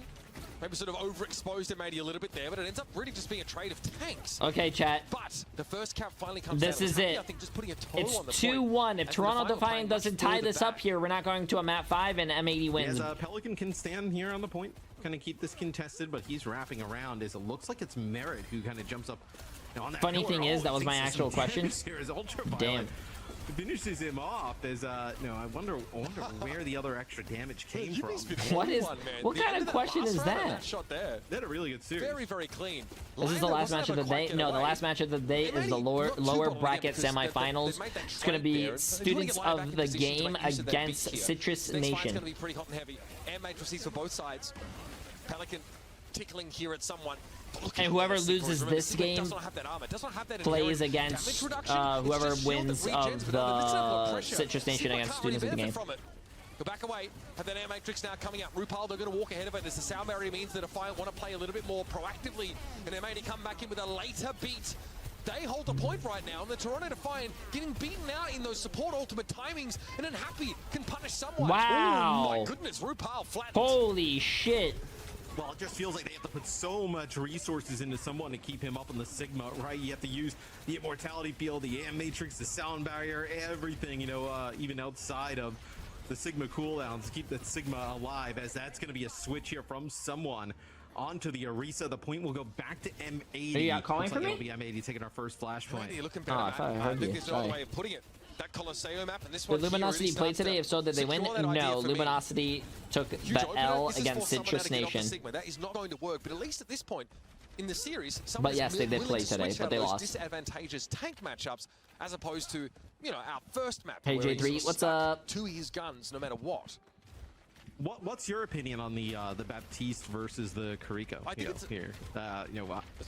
maybe sort of overexposed M80 a little bit there, but it ends up really just being a trade of tanks. Okay, chat. But the first cap finally comes This is it. I think just putting a total It's on the 2-1. If Toronto Defiant doesn't tie this up here, we're not going to a map 5 and M80 wins. Yes, Pelican can stand here on the point, kind of keep this contested, but he's wrapping around. As it looks like it's Merritt who kind of jumps up. On that Funny thing is, that was my actual question. Damn. finishes him off as no, I wonder where the other extra damage came from. What kind of question is that? Shot there. They had a really good series. Very, very clean. This is the last match of the day. No, the last match of the day is the lower bracket semifinals. It's going to be students of the game against Citrus Nation. It's going to be pretty hot and heavy. Air matrices for both sides. Pelican tickling here at someone. And whoever loses this game plays against whoever wins of the Citrus Nation against students of the game. Go back away. Have that air matrix now coming out. RuPaul, they're going to walk ahead of it. As the sound barrier means that Defiant want to play a little bit more proactively. And M80 come back in with a later beat. They hold the point right now, and the Toronto Defiant getting beaten out in those support ultimate timings, and then Happy can punish someone. Wow. Oh my goodness, RuPaul flattened. Holy shit. Well, it just feels like they have to put so much resources into someone to keep him up in the Sigma, right? You have to use the Immortality Field, the AM Matrix, the Sound Barrier, everything, you know, even outside of the Sigma cooldowns to keep that Sigma alive, as that's going to be a switch here from someone onto the Orisa. The point will go back to M80. Are you calling for me? It'll be M80 taking our first flashpoint. You're looking better, I thought I heard you. there's no other way of putting it. That Colosseo map and this one Did Luminosity play today? If so, did they win? No, Luminosity took the L against Citrus Nation. That is not going to work, but at least at this point in the series, but yes, they did play today, but they lost. Disadvantageous tank matchups as opposed to, you know, our first map. Hey Jay3, what's up? To his guns, no matter what. What's your opinion on the Baptiste versus the Kariko here?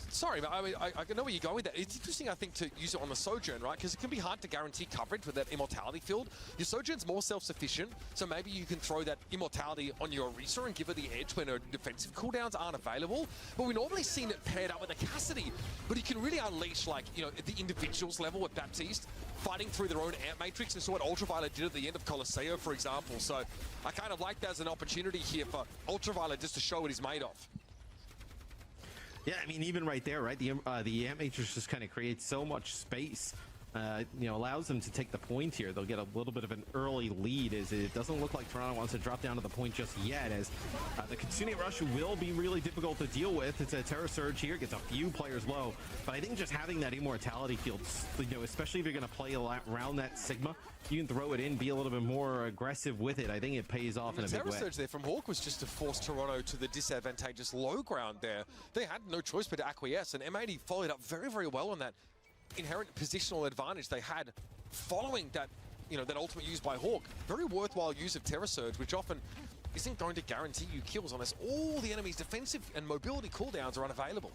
Sorry, but I know where you're going with that. It's interesting, I think, to use it on the Sojourn, right? Because it can be hard to guarantee coverage with that Immortality Field. Your Sojourn's more self-sufficient, so maybe you can throw that Immortality on your Orisa and give her the edge when her defensive cooldowns aren't available. But we've normally seen it paired up with a Cassidy. But you can really unleash, like, you know, at the individuals level with Baptiste, fighting through their own Amp Matrix, and saw what Ultraviolet did at the end of Colosseo, for example. So I kind of like that as an opportunity here for Ultraviolet just to show what he's made of. Yeah, I mean, even right there, right? The Amp Matrix just kind of creates so much space. You know, allows them to take the point here. They'll get a little bit of an early lead, as it doesn't look like Toronto wants to drop down to the point just yet, as the Kitsune Rush will be really difficult to deal with. It's a Terra Surge here, gets a few players low, but I think just having that Immortality Field, you know, especially if you're going to play around that Sigma, you can throw it in, be a little bit more aggressive with it. I think it pays off in a big way. The Terra Surge there from Hawk was just to force Toronto to the disadvantageous low ground there. They had no choice but to acquiesce, and M80 followed up very, very well on that inherent positional advantage they had following that, you know, that ultimate used by Hawk. Very worthwhile use of Terra Surge, which often isn't going to guarantee you kills unless all the enemy's defensive and mobility cooldowns are unavailable.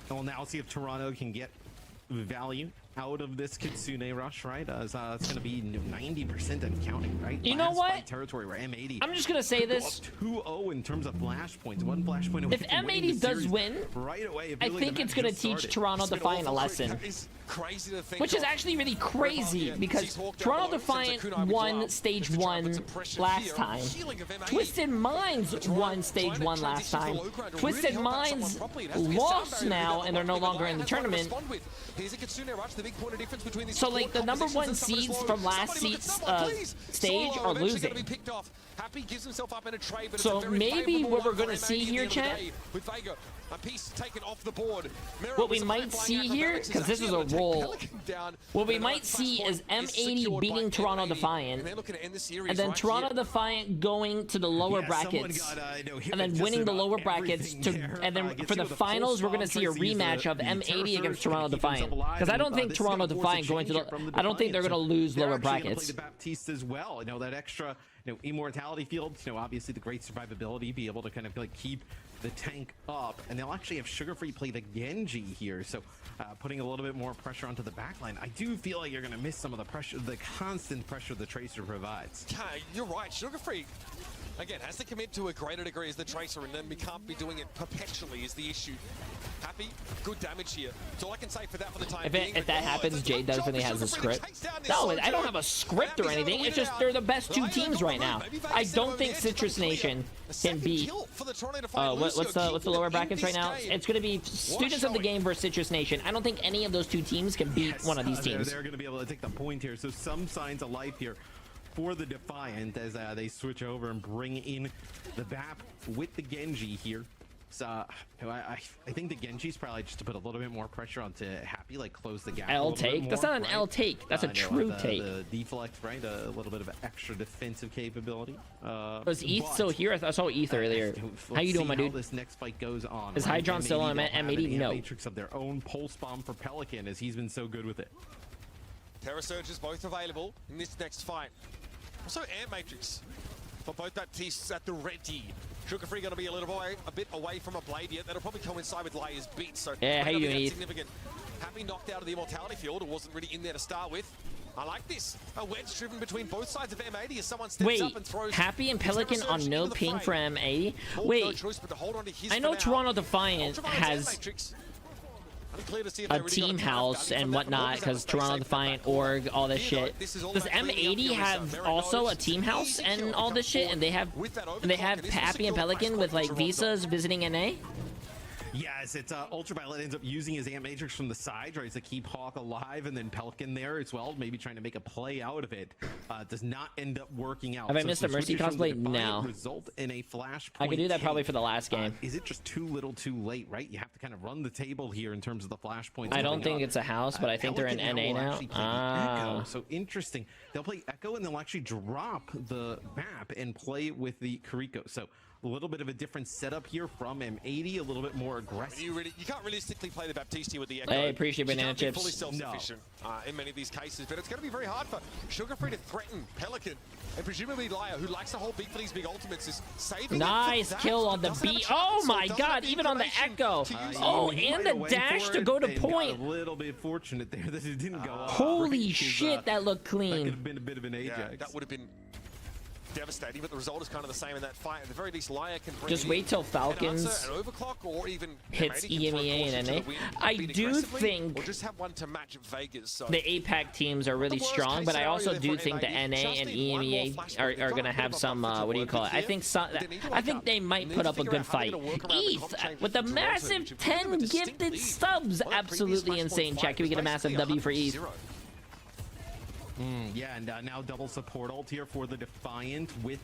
We'll now see if Toronto can get value out of this Kitsune Rush, right? It's going to be 90% and counting, right? You know what? Territory where M80. I'm just going to say this. 2-0 in terms of flash points. One flash point away if M80 does win, right away, I think it's going to teach Toronto Defiant a lesson. Crazy to think, which is actually really crazy because Toronto Defiant won stage 1 last time. Twisted Minds won stage 1 last time. Twisted Minds lost now and they're no longer in the tournament. So like the number 1 seeds from last stage are losing. So maybe what we're going to see here, chat, what we might see here, because this is a roll, what we might see is M80 beating Toronto Defiant, and then Toronto Defiant going to the lower brackets, and then winning the lower brackets, and then for the finals, we're going to see a rematch of M80 against Toronto Defiant, because I don't think Toronto Defiant going to the, I don't think they're going to lose lower brackets. Baptiste as well, you know, that extra, you know, Immortality Field, you know, obviously the great survivability, be able to kind of like keep the tank up, and they'll actually have Sugarfree play the Genji here, so putting a little bit more pressure onto the backline. I do feel like you're going to miss some of the pressure, the constant pressure the Tracer provides. Yeah, you're right. Sugarfree, again, has to commit to a greater degree as the Tracer, and then we can't be doing it perpetually is the issue. Happy, good damage here. That's all I can say for that for the time being. If that happens, Jade definitely has a script. No, I don't have a script or anything. It's just they're the best 2 teams right now. I don't think Citrus Nation can beat. What's the lower brackets right now? It's going to be Students of the Game versus Citrus Nation. I don't think any of those 2 teams can beat one of these teams. They're going to be able to take the point here. So some signs of life here for the Defiant as they switch over and bring in the BAP with the Genji here. So I think the Genji's probably just to put a little bit more pressure onto Happy, like close the gap. L take? That's not an L take. That's a true take. The deflect, right? A little bit of extra defensive capability. Was ETH still here? I saw ETH earlier. How you doing, my dude? This next fight goes on. Is Hydron still on M80? No. Matrix of their own pulse bomb for Pelican, as he's been so good with it. Terra Surges both available in this next fight. Also, Ant Matrix for both that tests at the ready. Sugar Free going to be a bit away from a blade yet. That'll probably coincide with Leia's beat. So yeah, how you doing, significant. Happy knocked out of the immortality field. It wasn't really in there to start with. I like this. A wedge driven between both sides of M80 as someone steps up and throws. Happy and Pelican on no ping for M80. Wait, I know Toronto Defiant has a team house and whatnot because Toronto Defiant org, all this shit. Does M80 have also a team house and all this shit? And they have Happy and Pelican with like visas visiting NA? Yes, it's Ultraviolet ends up using his Ant Matrix from the side, tries to keep Hawk alive, and then Pelican there as well, maybe trying to make a play out of it. Does not end up working out. Have I missed a Mercy cosplay? No. Result in a flashpoint. I could do that probably for the last game. Is it just too little too late, right? You have to kind of run the table here in terms of the flashpoints. I don't think it's a house, but I think they're in NA now. Echo. So interesting. They'll play Echo, and they'll actually drop the map and play with the Kariko. So a little bit of a different setup here from M80, a little bit more aggressive. You can't realistically play the Baptiste here with the Echo. Hey, appreciate banana chips. Fully self-sufficient in many of these cases, but it's going to be very hard for Sugar Free to threaten Pelican, and presumably Laia, who likes to hold big for these big ultimates, is saving. Nice kill on the B. Oh my God! Even on the Echo. Oh, and the dash to go to point. A little bit fortunate there that it didn't go off. Holy shit! That looked clean. That could have been a bit of an Ajax. Yeah, that would have been devastating, but the result is kind of the same in that fight. At the very least, Laia can bring just wait till Falcons an overclock or even hits EMEA and NA. I do think or just have one to match Vegas. So the APAC teams are really strong, but I also do think the NA and EMEA are going to have some what do you call it? I think they might put up a good fight. ETH with a massive 10 gifted subs, absolutely insane. Chat, can we get a massive W for ETH? Yeah, and now double support ult here for the Defiant with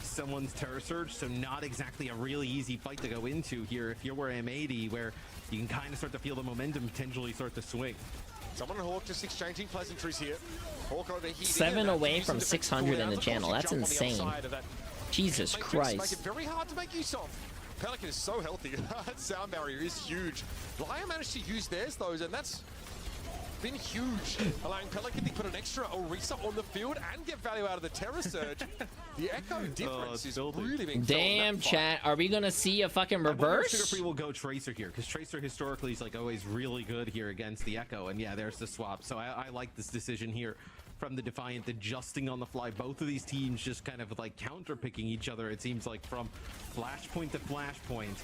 someone's Terror Surge, so not exactly a really easy fight to go into here if you're where M80, where you can kind of start to feel the momentum potentially start to swing. Someone and Hawk just exchanging pleasantries here. Hawk overheating. 7 away from 600 in the channel. That's insane. Jesus Christ. Make it very hard to make use of. Pelican is so healthy. That sound barrier is huge. Laia managed to use theirs though, and that's been huge, allowing Pelican to put an extra Orisa on the field and get value out of the Terror Surge. The Echo difference is really being felt. Damn, chat. Are we gonna see a fucking reverse? Sugar Free will go Tracer here, because Tracer historically is like always really good here against the Echo, and yeah, there's the swap. So I like this decision here from the Defiant, adjusting on the fly. Both of these teams just kind of like counter-picking each other, it seems like, from flashpoint to flashpoint.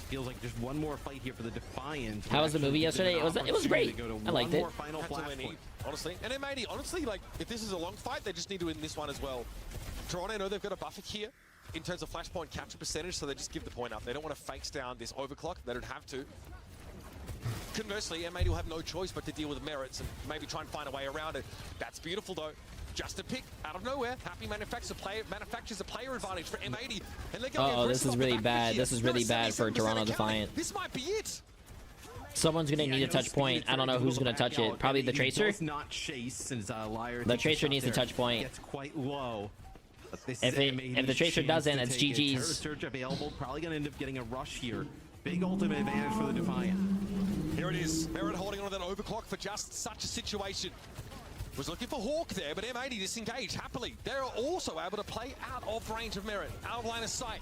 Feels like just one more fight here for the Defiant. How was the movie yesterday? It was great. I liked it. Honestly, and M80, honestly, like if this is a long fight, they just need to win this one as well. Toronto know they've got a buffer here in terms of flashpoint capture percentage, so they just give the point up. They don't want to fakes down this overclock. They don't have to. Conversely, M80 will have no choice but to deal with merits and maybe try and find a way around it. That's beautiful though. Just a pick out of nowhere. Happy manufactures a player advantage for M80, and they're going. Oh, this is really bad. This is really bad for Toronto Defiant. This might be it. Someone's gonna need a touch point. I don't know who's gonna touch it. Probably the Tracer. Not chase since Liar. The Tracer needs to touch point. Gets quite low. If the Tracer doesn't, it's GG's. Surge available. Probably gonna end up getting a rush here. Big ultimate advantage for the Defiant. Here it is. Merit holding on to that overclock for just such a situation. Was looking for Hawk there, but M80 disengaged happily. They're also able to play out of range of Merit, out of line of sight.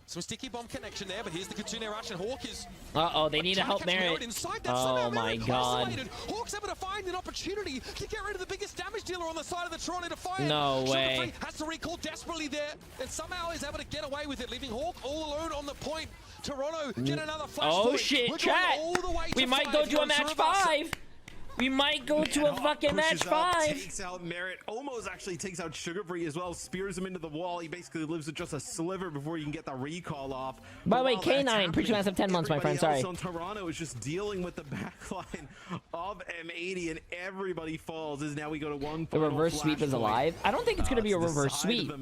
Some sticky bomb connection there, but here's the Kitsune Rush, and Hawk is... Uh-oh, they need to help Merit. Oh my God. Hawk's able to find an opportunity to get rid of the biggest damage dealer on the side of the Toronto Defiant. No way. Has to recall desperately there, and somehow is able to get away with it, leaving Hawk all alone on the point. Toronto get another flash Oh point. shit, chat. We might go to a match 5. We might go to a fucking match 5. Takes out Merit, almost actually takes out Sugar Free as well, spears him into the wall. He basically lives with just a sliver before you can get the recall off. By the way, While that's K9, preacher massive 10 months, my friend, sorry. Everybody else on Toronto is just dealing with the backline of M80, and everybody falls as now we go to one. The reverse sweep is alive. I don't think it's going to be a reverse sweep.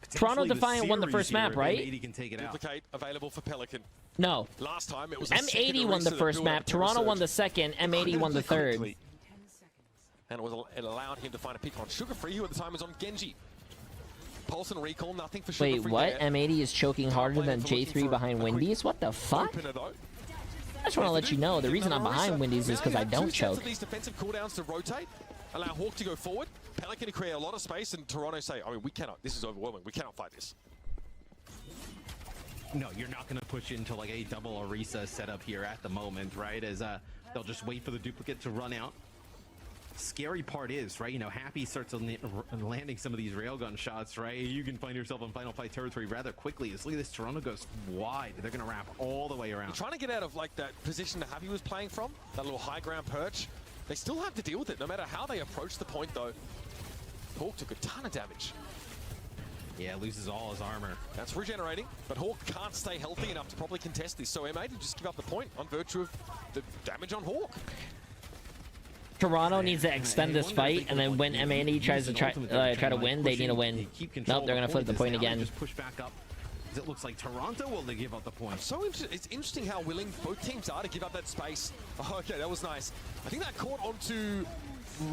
Toronto Defiant won the first map, right? M80 can take it out. Duplicate available for Pelican. No. Last time it was M80 won the first map. Toronto won the second. M80 won the third. And it allowed him to find a pick on Sugar Free, who at the time was on Genji. Pulse and recall, nothing for Sugar Free. Wait, what? There. M80 is choking harder than Jay3 behind Wendy's? What the fuck? Opener, I just want to let you know, the reason I'm behind Wendy's is because I don't choke. These defensive cooldowns to rotate, allow Hawk to go forward, Pelican to create a lot of space, and Toronto say, I mean, we cannot, this is overwhelming, we cannot fight this. No, you're not going to push into like a double Orisa setup here at the moment, right? As they'll just wait for the duplicate to run out. Scary part is, right, you know, Happy starts landing some of these railgun shots, right? You can find yourself in final fight territory rather quickly. As look at this, Toronto goes wide. They're going to wrap all the way around. You're trying to get out of like that position that Happy was playing from, that little high ground perch. They still have to deal with it, no matter how they approach the point, though. Hawk took a ton of damage. Yeah, loses all his armor. That's regenerating, but Hawk can't stay healthy enough to probably contest this. So M80 just give up the point on virtue of the damage on Hawk. Toronto needs to extend this fight, and then when M80 tries to try to win, they need to win. Nope, they're gonna flip the point again. Just push back up. It looks like Toronto will give up the point. So it's interesting how willing both teams are to give up that space. Oh, okay, that was nice. I think that caught onto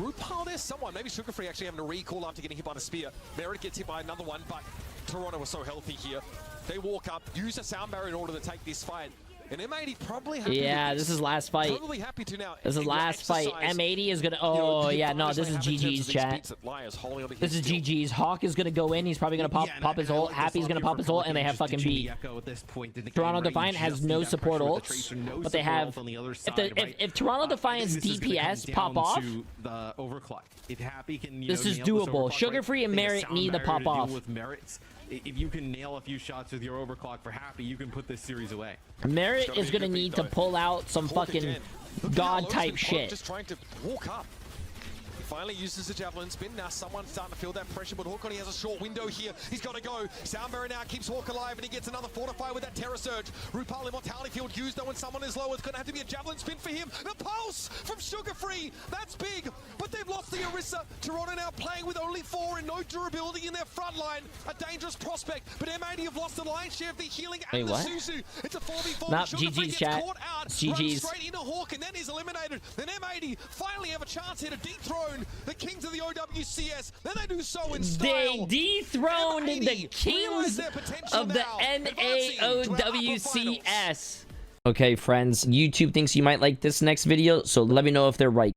RuPaul there. Someone, maybe Sugar Free actually having a recall after getting hit by the spear. Merit gets hit by another one, but Toronto was so healthy here. They walk up, use a sound barrier in order to take this fight. And M80 probably happy. Yeah, this is last fight. Probably happy to now. This is last fight. M80 is gonna. Oh yeah, no, this is GG's chat. This is GG's. Hawk is gonna go in. He's probably gonna pop his ult. Happy's gonna pop his ult, and they have fucking beat. Toronto Defiant has no support ults, but they have. If Toronto Defiant's DPS pop off, the overclock. If Happy can, this is doable. Sugar Free and Merit need to pop off. If you can nail a few shots with your overclock for Happy, you can put this series away. Merit is gonna need to pull out some fucking god type shit. Just trying to walk up. He finally uses the javelin spin. Now someone's starting to feel that pressure, but Hawk only has a short window here. He's got to go. Soundbarrier now keeps Hawk alive, and he gets another fortify with that Terror Surge. RuPaul Immortality Field used, though when someone is low, it's going to have to be a javelin spin for him. The pulse from Sugar Free. That's big, but they've lost the Orisa. Toronto now playing with only 4 and no durability in their front line. A dangerous prospect, but M80 have lost the lion's share of the healing and the Suzu. It's a 4v4. Not Sugar Free GG's gets chat. caught out, GG's. straight into Hawk, and then he's eliminated. Then M80 finally have a chance here to dethrone the kings of the OWCS. Then they do so in style. They dethroned the kings of the NAOWCS. Okay, friends, YouTube thinks you might like this next video, so let me know if they're right.